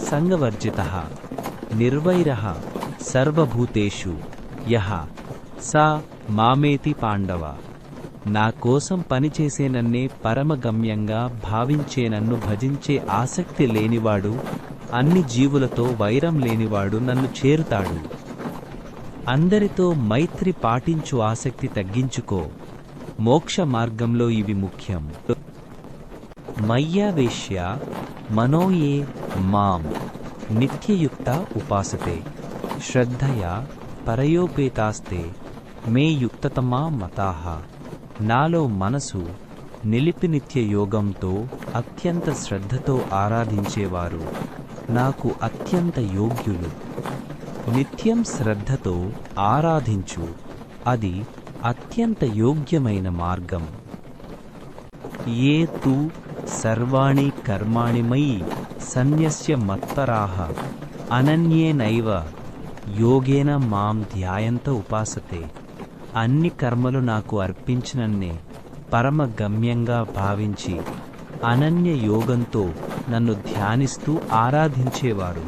సంగవర్జితః నిర్వైరః సర్వభూతేషు యః సా మామేతి పాండవ. నా కోసం పనిచేసే నన్నే పరమగమ్యంగా భావించే, నన్ను భజించే ఆసక్తి లేనివాడు, అన్ని జీవులతో వైరం లేనివాడు నన్ను చేరుతాడు. అందరితో మైత్రి పాటించు. ఆసక్తి తగ్గించుకో. మోక్ష మార్గంలో ఇవి ముఖ్యం. మయ్యావేశ్య మనోయే మాం నిత్యయుక్త ఉపాసతే శ్రద్ధయా పరయోపేతాస్తే మే యుక్తతమా మతాః. నాలో మనసు నిలిపి నిత్య యోగంతో అత్యంత శ్రద్ధతో ఆరాధించేవారు నాకు అత్యంత యోగ్యులు. నిత్యం శ్రద్ధతో ఆరాధించు. అది అత్యంత యోగ్యమైన మార్గం. ఏ తు సర్వాణి కర్మాణి మయి సన్యస్య మత్పరాః అనన్యేనైవ యోగేన మాం ధ్యాయంత ఉపాసతే. అన్ని కర్మలు నాకు అర్పించినన్నే పరమ గమ్యంగా భావించి అనన్య యోగంతో నన్ను ధ్యానిస్తూ ఆరాధించేవారు.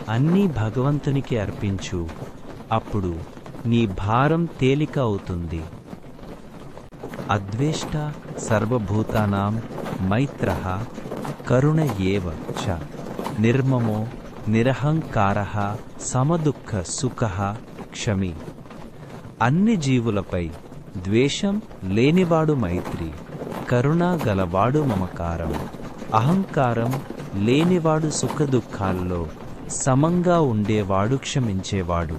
అన్నీ భగవంతునికి అర్పించు. అప్పుడు నీ భారం తేలిక అవుతుంది. అద్వేష్ట సర్వభూతానాం మైత్రః కరుణ ఏవ చ నిర్మమో నిరహంకారః సమదుఃఖ సుఖః క్షమి. అన్ని జీవులపై ద్వేషం లేనివాడు మైత్రి, కరుణ గలవాడు మమకారం, అహంకారం లేనివాడు సుఖదుఖాల్లో సమంగా ఉండేవాడు క్షమించేవాడు.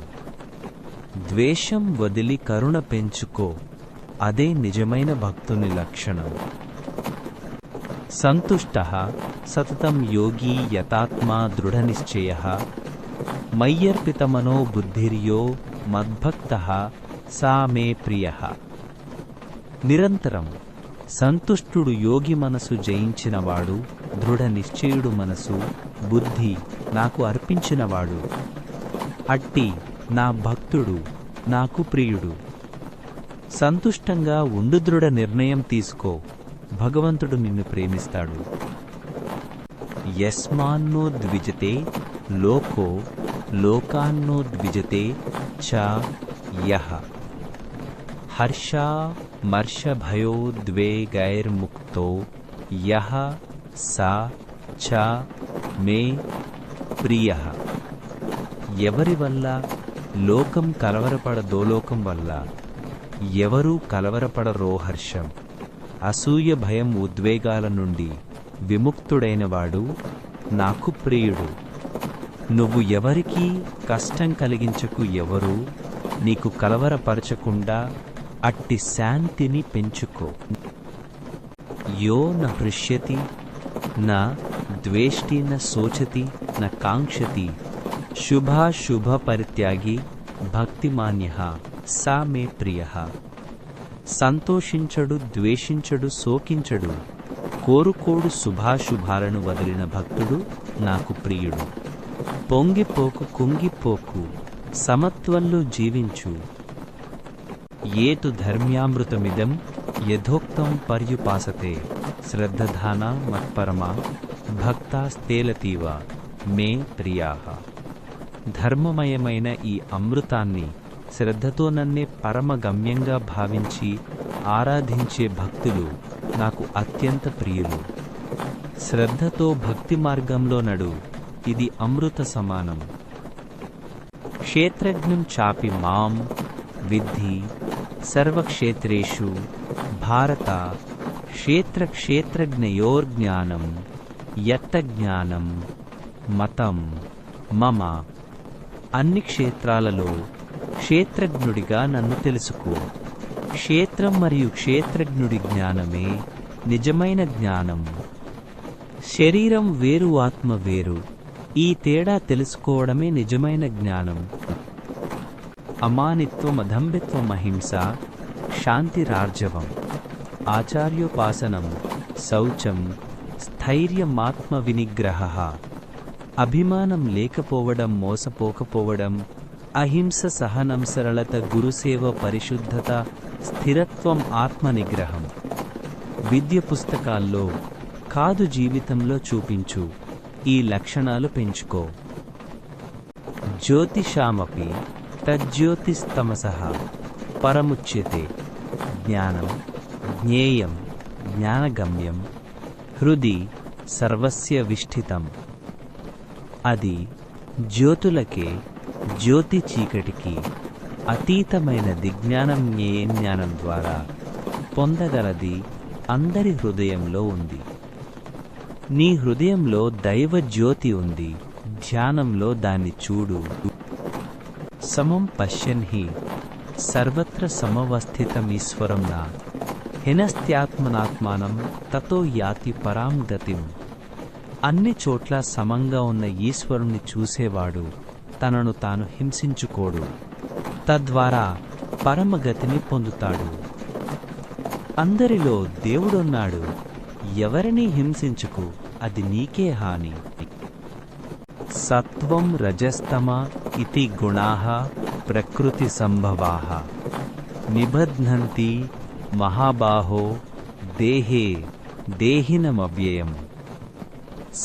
ద్వేషం వదిలి కరుణ పెంచుకో, అదే నిజమైన భక్తుని లక్షణం. సంతుష్టః సతతం యోగి యతాత్మా దృఢనిశ్చయః మయ్యర్పితమనో బుద్ధిర్యో మద్భక్తః సా మే ప్రియః. నిరంతరం సంతుష్టుడు యోగి మనసు జయించినవాడు, దృఢ నిశ్చయుడు మనసు బుద్ధి నాకు అర్పించినవాడు. అట్టి నా భక్తుడు నాకు ప్రియుడు. సంతుష్టంగా ఉండు, దృఢ నిర్ణయం తీసుకో, భగవంతుడు నిన్ను ప్రేమిస్తాడు. యస్మాన్నో ద్విజతే లోకో లోకాన్నో ద్విజతే చ యః హర్షామర్షభయోద్వేగైర్ముక్తో యః సా చ మే ప్రియః. ఎవరి వల్ల లోకం కలవరపడదో, లోకం వల్ల ఎవరూ కలవరపడరో, హర్షం అసూయ భయం ఉద్వేగాల నుండి విముక్తుడైనవాడు నాకు ప్రియుడు. నువ్వు ఎవరికీ కష్టం కలిగించకు, ఎవరూ నీకు కలవరపరచకుండా అట్టి శాంతిని పెంచుకో. యో న హృష్యతి న ద్వేష్టి న శోచతి న కాంక్షతి శుభాశుభ పరిత్యాగి భక్తిమాన్యః సా మే ప్రియః. సంతోషించడు, ద్వేషించడు, శోకించడు, కోరుకోడు, శుభాశుభాలను వదిలిన భక్తుడు నాకు ప్రియుడు. పొంగిపోకు, కుంగిపోకు, సమత్వంలో జీవించు. ఏతు ధర్మ్యామృతమిదం యథోక్తం పర్యుపాసతే శ్రద్ధధానా మత్పరమా భక్తాస్తేలతీవ మే ప్రియాః. ధర్మమయమైన ఈ అమృతాన్ని శ్రద్ధతో నన్నే పరమ గమ్యంగా భావించి ఆరాధించే భక్తులు నాకు అత్యంత ప్రియులు. శ్రద్ధతో భక్తి మార్గంలో నడు, ఇది అమృత సమానం. క్షేత్రజ్ఞం చాపి మాం విద్ధి సర్వక్షేత్రేషు భారత క్షేత్రజ్ఞయోర్జ్ఞానం యత్త జ్ఞానం మతం మమ. అన్ని క్షేత్రాలలో క్షేత్రజ్ఞుడిగా నన్ను తెలుసుకో. క్షేత్రం మరియు క్షేత్రజ్ఞుడి జ్ఞానమే నిజమైన జ్ఞానం. శరీరం వేరు, ఆత్మ వేరు. ఈ తేడా తెలుసుకోవడమే నిజమైన జ్ఞానం. అమానిత్వం, అదంభిత్వం, అహింస, శాంతిరార్జవం, ఆచార్యోపాసనం, శౌచం, స్థైర్యమాత్మ వినిగ్రహః. అభిమానం లేకపోవడం, మోసపోకపోవడం, అహింస, సహనం, సరళత, గురుసేవ, పరిశుద్ధత, స్థిరత్వం, ఆత్మనిగ్రహం. విద్య పుస్తకాల్లో కాదు, జీవితంలో చూపించు. ఈ లక్షణాలు పెంచుకో. జ్యోతిషామపి తజ్జ్యోతిస్తమసః పరముచ్యతే. జ్ఞానం జ్ఞేయం జ్ఞానగమ్యం హృది సర్వస్య విష్ఠితం. అది జ్యోతులకే, జ్యోతి చీకటికి అతీతమైనది. జ్ఞానం జ్ఞేయం ద్వారా పొందగలది అందరి హృదయంలో ఉంది. నీ హృదయంలో దైవ జ్యోతి ఉంది. ధ్యానంలో దాన్ని చూడు. సమం పశ్యన్ హి సర్వత్ర సమవస్థితమీశ్వరం నా హినస్త్యాత్మనాత్మానం తతో యాతి పరాం గతిం. అన్ని చోట్ల సమంగా ఉన్న ఈశ్వరుణ్ణి చూసేవాడు తనను తాను హింసించుకోడు. తద్వారా పరమగతిని పొందుతాడు. అందరిలో దేవుడున్నాడు. ఎవరినీ హింసించుకు, అది నీకే హాని. సత్వం రజస్తమ ఇతి గుణాః ప్రకృతి సంభవాః నిబధ్నంతి మహాబాహో దేహే దేహినమవ్యయం.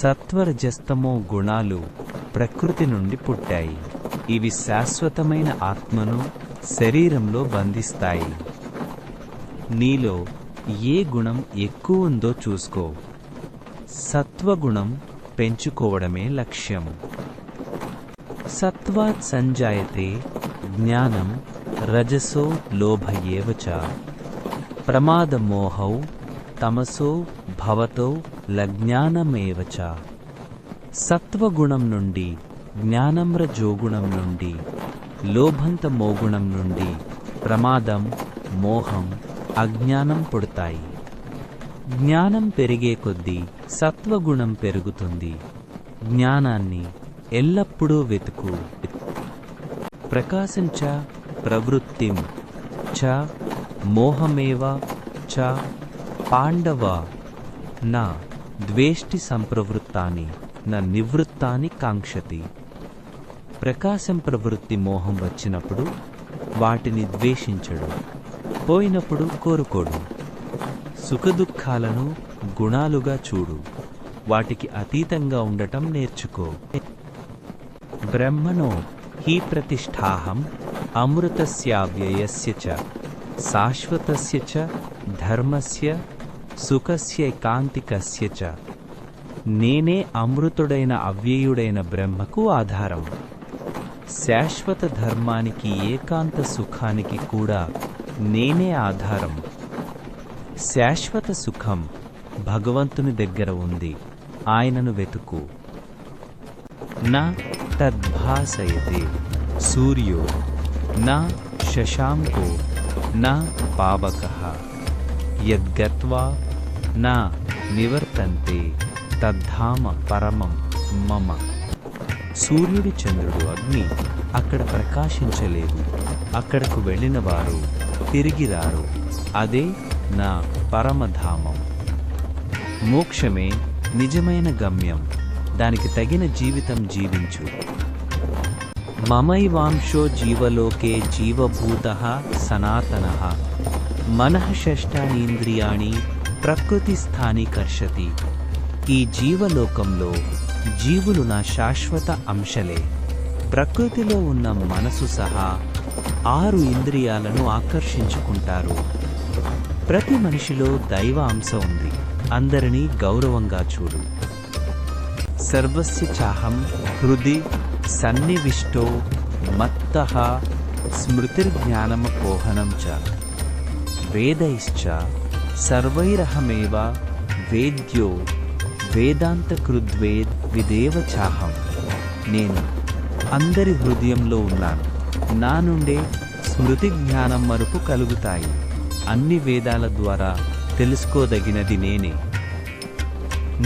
సత్వరజస్తమో గుణాలు ప్రకృతి నుండి పుట్టాయి. ఇవి శాశ్వతమైన ఆత్మను శరీరంలో బంధిస్తాయి. నీలో ఏ గుణం ఎక్కువ ఉందో చూసుకో. సత్వగుణం పెంచుకోవడమే లక్ష్యం. సత్వాత్ సంజాయతే జ్ఞానం రజసో లోభ ఏవ చ ప్రమాదమోహౌ తమసో భవతో లజ్ఞానమేవ చ. సత్వగుణం నుండి జ్ఞానం రజోగుణం నుండి లోభంతమోగుణం నుండి ప్రమాదం మోహం అజ్ఞానం పుడతాయి. జ్ఞానం పెరిగే కొద్దీ సత్వగుణం పెరుగుతుంది. జ్ఞానాన్ని ఎల్లప్పుడూ వెతుకు. ప్రకాశంచ ప్రవృత్తిం చ మోహమేవ చ పాండవ నా ద్వేష్టి సంప్రవృత్తాని నా నివృత్తాని కాంక్షతి. ప్రకాశం ప్రవృత్తి మోహం వచ్చినప్పుడు వాటిని ద్వేషించడు, పోయినప్పుడు కోరుకోడు. సుఖదుఖాలను గుణాలుగా చూడు, వాటికి అతీతంగా ఉండటం నేర్చుకో. బ్రహ్మణో హి ప్రతిష్ఠాహం అమృతస్యావ్యయస్య చ శాశ్వతస్య చ ధర్మస్య సుఖస్యైకాంతికస్య చ. నేనే అమృతుడైన అవ్యయుడైన బ్రహ్మకు ఆధారం. శాశ్వత ధర్మానికి ఏకాంత సుఖానికి కూడా నేనే ఆధారం. శాశ్వత సుఖం భగవంతుని దగ్గర ఉంది, ఆయనను వెతుకు. నా తద్భాసయతే సూర్యో నా శశాంకో నా పావకః యద్గత్వా నా నివర్తంతే తద్ధామ పరమం మమ. సూర్యుడి చంద్రుడు అగ్ని అక్కడ ప్రకాశించలేదు, అక్కడకు వెళ్ళిన వారు తిరిగి రారు. అదే నా పరమధామం. మోక్షమే నిజమైన గమ్యం, దానికి తగిన జీవితం జీవించు. మమైవాంశో జీవలోకే జీవభూతః సనాతనః మనః షష్టానీంద్రియాణి ప్రకృతిస్థాని కర్షతి. ఈ జీవలోకంలో జీవులు నా శాశ్వత అంశలే. ప్రకృతిలో ఉన్న మనసు సహా 6 ఇంద్రియాలను ఆకర్షించుకుంటారు. ప్రతి మనిషిలో దైవ అంశ ఉంది, అందరినీ గౌరవంగా చూడు. సర్వస్య చాహం హృది సన్నివిష్టో మత్తః స్మృతిర్జ్ఞానమపోహనం చ వేదైశ్చ సర్వైరహమేవ వేద్యో వేదాంతకృద్వేద్ విదేవ చాహం. నేను అందరి హృదయంలో ఉన్నాను, నా నుండే స్మృతి జ్ఞానం మరుపు కలుగుతాయి. అన్ని వేదాల ద్వారా తెలుసుకోదగినది నేనే.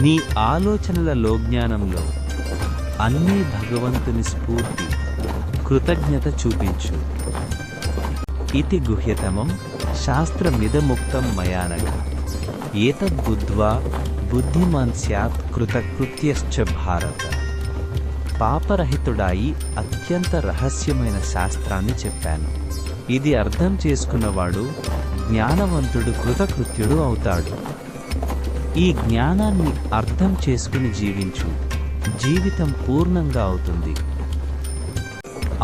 నీ ఆలోచనలలో జ్ఞానంలో అన్నీ భగవంతుని స్ఫూర్తి. కృతజ్ఞత చూపించు. ఇతి గుహ్యతమం శాస్త్రమిదముక్తం మయానఘ ఏతద్బుద్ధ్వా బుద్ధిమాన్ స్యాత్ కృతకృత్యశ్చ భారత. పాపరహితుడాయి అత్యంత రహస్యమైన శాస్త్రాన్ని చెప్పాను. ఇది అర్థం చేసుకున్నవాడు జ్ఞానవంతుడు, కృతకృత్యుడు అవుతాడు. ఈ జ్ఞానాన్ని అర్థం చేసుకుని జీవించు, జీవితం పూర్ణంగా అవుతుంది.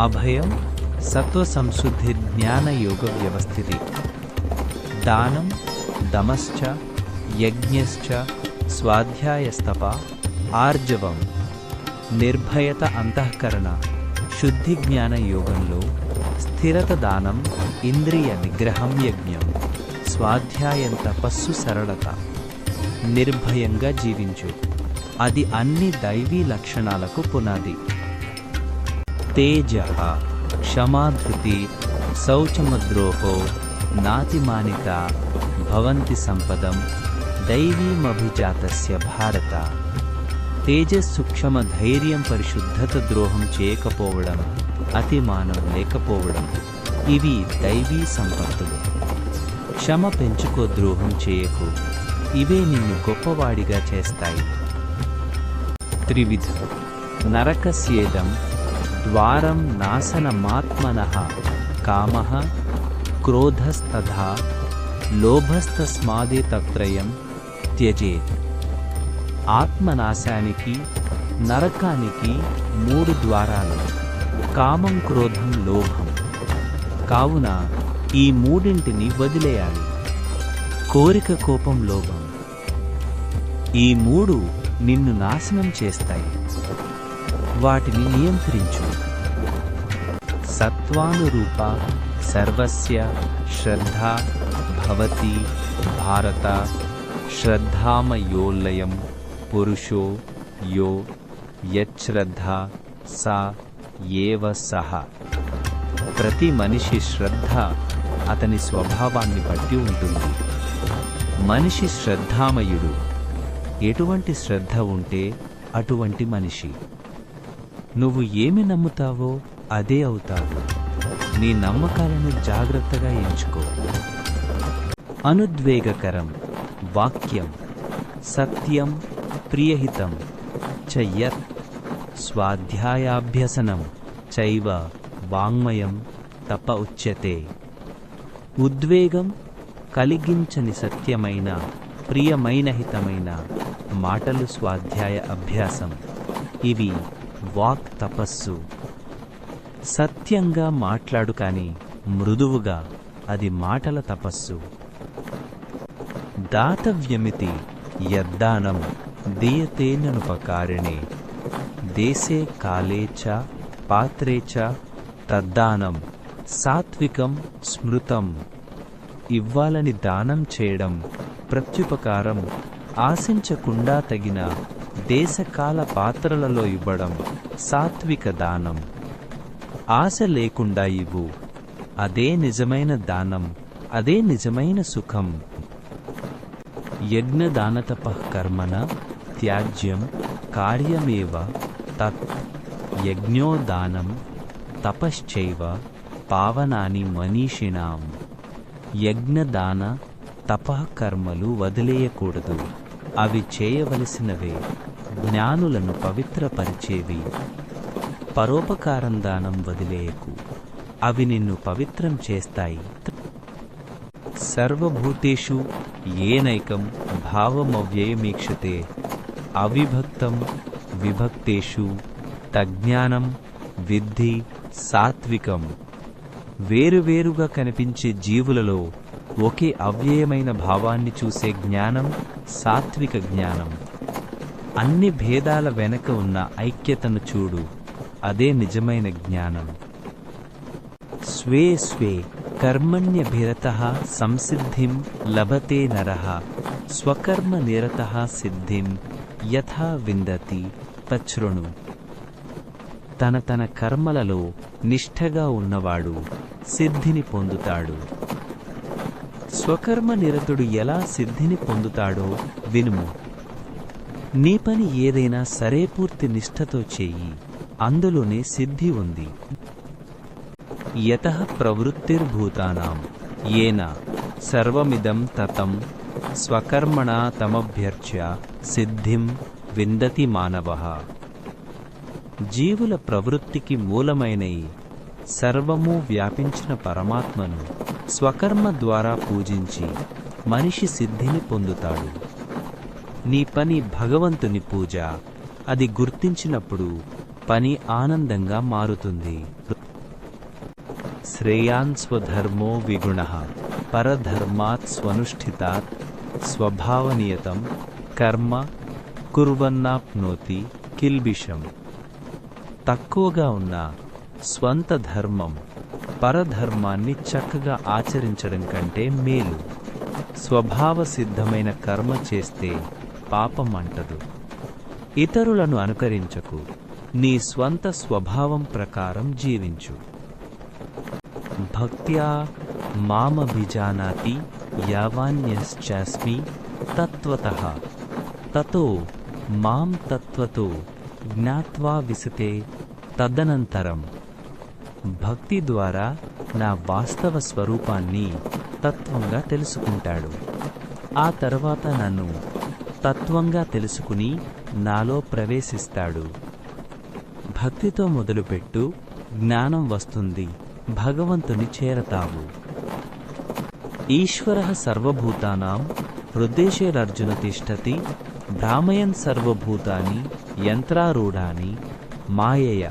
అభయం సత్వ సంశుద్ధి జ్ఞాన యోగ వ్యవస్థితి. దానం దమశ్చ యజ్ఞశ్చ స్వాధ్యాయస్తప ఆర్జవం నిర్భయత అంతఃకరణ శుద్ధి జ్ఞాన యోగంలో స్థిరత దానం, ఇంద్రియ నిగ్రహం యజ్ఞం, స్వాధ్యాయం తపస్సు సరళత. నిర్భయంగా జీవించు, అది అన్ని దైవీ లక్షణాలకు పునాది. తేజ క్షమాధృతి శౌచమద్రోహో నాతిమానిత భవంతి సంపదం దైవీమభిజాతస్య భారత. తేజస్సు, క్షమ, ధైర్యం, పరిశుద్ధత, ద్రోహం చేయకపోవడం, అతిమానం లేకపోవడం ఇవి దైవీ సంపత్తులు. క్షమ పెంచుకో, ద్రోహం చేయకు, ఇవే నిన్ను గొప్పవాడిగా చేస్తాయి. త్రివిధ నరకస్యేదం ద్వారం నాశనమాత్మనః కామః క్రోధస్తథా లోభస్తస్మాదేతత్రయం త్యజేత్. ఆత్మనాశానికి, నరకానికి 3 ద్వారాలు: కామం, క్రోధం, లోభం. కావున ఈ మూడింటిని వదిలేయాలి. కోరిక, కోపం, లోభం. ఈ మూడు నిన్ను నాశనం చేస్తాయి. వాటిని నియంత్రించు. సత్వానురూప సర్వస్య శ్రద్ధా భవతి భారత. శ్రద్ధామయోల్లయం పురుషో యో యశ్రద్ధా సా ఏవ సహ. ప్రతి మనిషి శ్రద్ధ అతని స్వభావాన్ని బట్టి ఉంటుంది. మనిషి శ్రద్ధామయుడు. ఎటువంటి శ్రద్ధ ఉంటే అటువంటి మనిషి. నువ్వు ఏమి నమ్ముతావో అదే అవుతావు. నీ నమ్మకాలను జాగ్రత్తగా ఎంచుకో. అనుద్వేగకరం వాక్యం సత్యం ప్రియహితం చ యత్ స్వాధ్యాయాభ్యసనం చైవ వాంగ్మయం తప ఉచ్యతే. ఉద్వేగం కలిగించని సత్యమైన ప్రియమైన హితమైన మాటలు స్వాధ్యాయ అభ్యాసం. ఇవి వాక్ తపస్సు. సత్యంగా మాట్లాడు కాని మృదువుగా, అది మాటల తపస్సు. దాతవ్యమితి యద్దానం దీయతే ననుపకారిణే. దేశే కాలే చ పాత్రే చ తద్దానం సాత్వికం స్మృతం. ఇవ్వాలని దానం చేయడం ప్రత్యుపకారం. ఆశించకుండా తగిన దేశకాల పాత్రలలో ఇవ్వడం సాత్విక దానం. ఆశ లేకుండా ఇవ్వు. అదే నిజమైన దానం. అదే నిజమైన సుఖం. యజ్ఞదానతపః కర్మణ త్యాజ్యం కార్యమేవ తత్. యజ్ఞోదానం తపశ్చైవ పావనాని మనీషిణాం. యజ్ఞదాన తపః కర్మలు వదిలేయకూడదు. అవి చేయవలసినవే, జ్ఞానులను పవిత్రపరిచేవి. పరోపకారం దానం వదిలేయకు. అవి నిన్ను పవిత్రం చేస్తాయి. సర్వభూతేషు ఏనైకం భావమవ్యయమీక్షతే. అవిభక్తం విభక్తేషు తజ్ఞానం విద్ధి సాత్వికం. వేరువేరుగా కనిపించే జీవులలో ఒకే అవ్యయమైన భావాన్ని చూసే జ్ఞానం సాత్విక జ్ఞానం. అన్ని భేదాల వెనక ఉన్న ఐక్యతను చూడు. అదే నిజమైన జ్ఞానం. స్వే స్వే కర్మణ్యభిరతః సంసిద్ధిం లభతే నరః. స్వకర్మ నిరతః సిద్ధిం యథా విందతి తచ్ఛృణు. తన తన కర్మలలో నిష్ఠగా ఉన్నవాడు సిద్ధిని పొందుతాడు. స్వకర్మ నిరతుడు ఎలా సిద్ధిని పొందుతాడో వినుము. నీ పని ఏదైనా సరే పూర్తి నిష్ఠతో చెయ్యి. అందులోనే సిద్ధి ఉంది. యతః ప్రవృత్తిర్భూతానాం ఏన సర్వమిదం తతం స్వకర్మణా తమభ్యర్చ్య సిద్ధిం విందతి మానవః. జీవుల ప్రవృత్తికి మూలమైన ఈ సర్వము వ్యాపించిన పరమాత్మను స్వకర్మ ద్వారా పూజించి మనిషి సిద్ధిని పొందుతాడు. నీ పని భగవంతుని పూజ. అది గుర్తించినప్పుడు పని ఆనందంగా మారుతుంది. శ్రేయాన్ స్వధర్మో విగుణః పరధర్మాత్ స్వనుష్ఠితాత్ స్వభావనియతం కర్మ కుర్వన్నాప్నోతి కిల్బిషం. తక్కువగా ఉన్న స్వంత ధర్మం పరధర్మాన్ని చక్కగా ఆచరించడం కంటే మేలు. స్వభావ సిద్ధమైన కర్మ చేస్తే పాపం అంటదు. ఇతరులను అనుకరించకు. నీ స్వంత స్వభావం ప్రకారం జీవించు. భక్త్యా మామభిజానాతి యావాన్యశ్చాస్మి తత్వతః తతో మాం తత్వతో జ్ఞాత్వా విశతే తదనంతరం. భక్తి ద్వారా నా వాస్తవ స్వరూపాన్ని తత్వంగా తెలుసుకుంటాడు. ఆ తర్వాత నన్ను తత్వంగా తెలుసుకుని నాలో ప్రవేశిస్తాడు. భక్తితో మొదలుపెట్టు. జ్ఞానం వస్తుంది. భగవంతుని చేరతావు. ఈశ్వరః సర్వభూతానాం హృదేశేరర్జున తిష్టతి భ్రామయన్ సర్వభూతాని యంత్రారూఢాని మాయయ.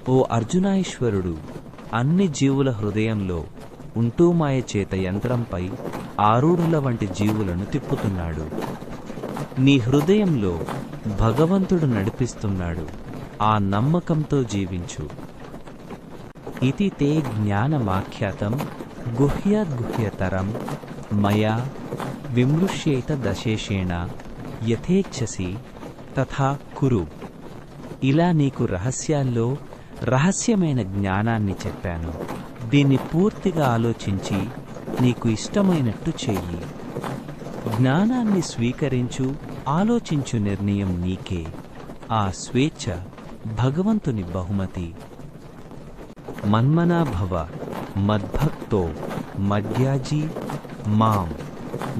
ఓ అర్జునాశ్వరుడు అన్ని జీవుల హృదయంలో ఉంటూ మాయ చేత యంత్రంపై ఆరూఢుల వంటి జీవులను తిప్పుతున్నాడు. నీ హృదయంలో భగవంతుడు నడిపిస్తున్నాడు. ఆ నమ్మకంతో జీవించు. ఇతి తే జ్ఞానమాఖ్యాతం గుహ్యాద్గుహ్యతరం మయా విమృశ్యేత దశేషేణ యథేచ్ఛసి తథా కురు. ఇలా నీకు రహస్యాల్లో రహస్యమైన జ్ఞానాన్ని చెప్పాను. దీన్ని పూర్తిగా ఆలోచించి నీకు ఇష్టమైనట్టు చెయ్యి. జ్ఞానాన్ని స్వీకరించు, ఆలోచించు. నిర్ణయం నీకే. ఆ స్వేచ్ఛ భగవంతుని బహుమతి. మన్మనా భవ మద్భక్తో మద్యాజీ మాం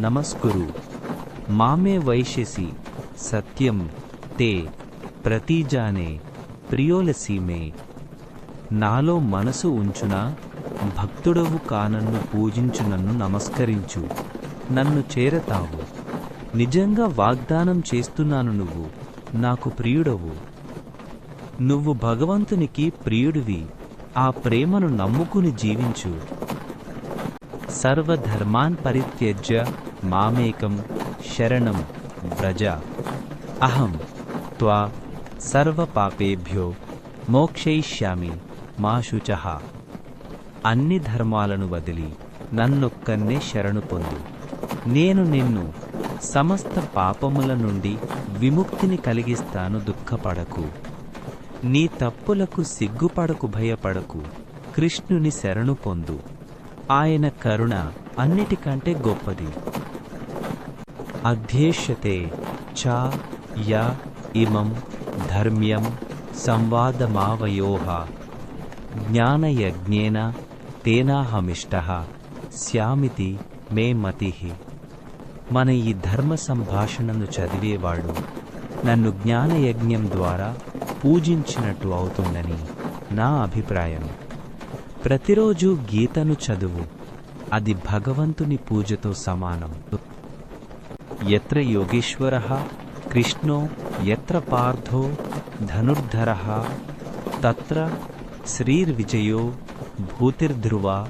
నమస్కురు. మామే వైశ్యసి సత్యం తే ప్రతీజానే ప్రియోలసి మే. నాలో మనసు ఉంచునా భక్తుడవు కానన్ను పూజించు, నన్ను నమస్కరించు, నన్ను చేరతావు. నిజంగా వాగ్దానం చేస్తున్నాను, నువ్వు నాకు ప్రియుడవు. నువ్వు భగవంతునికి ప్రియుడివి. ఆ ప్రేమను నమ్ముకుని జీవించు. సర్వధర్మాన్ పరిత్యజ్య మామేకం శరణం వ్రజ. అహం త్వా సర్వపాపేభ్యో మోక్షయిష్యామి మా శుచః. అన్ని ధర్మాలను వదిలి నన్నొక్కన్నే శరణు పొందు. నేను నిన్ను సమస్త పాపముల నుండి విముక్తిని కలిగిస్తాను. దుఃఖపడకు. నీ తప్పులకు సిగ్గుపడకు, భయపడకు. కృష్ణుని శరణు పొందు. ఆయన కరుణ అన్నిటికంటే గొప్పది. అధ్యేష్యతే చ య ఇమం ధర్మ్యం సంవాదమావయోః జ్ఞానయజ్ఞేన తేనాహమిష్టః స్యామితి మే మతిః. మన ఈ ధర్మ సంభాషణను చదివేవాడు నన్ను జ్ఞానయజ్ఞం ద్వారా పూజించినట్టు అవుతుందని నా అభిప్రాయం. ప్రతిరోజు గీతను చదువు. అది భగవంతుని పూజతో సమానం. యత్ర యోగేశ్వరః కృష్ణో యత్ర పార్థో ధనుర్ధరః తత్ర శ్రీర్విజయో భూతిర్ధ్రువా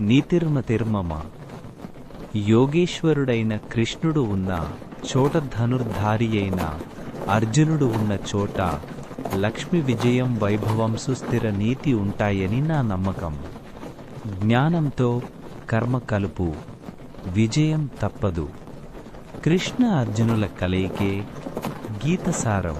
నీతిర్మతిర్మమ. యోగేశ్వరుడైన కృష్ణుడు ఉన్న చోట, ధనుర్ధారి అయిన అర్జునుడు ఉన్న చోట లక్ష్మి విజయం, వైభవం, సుస్థిర నీతి ఉంటాయని నా నమ్మకం. జ్ఞానంతో కర్మ కలుపు, విజయం తప్పదు. కృష్ణ అర్జునుల కలయికే గీతసారం.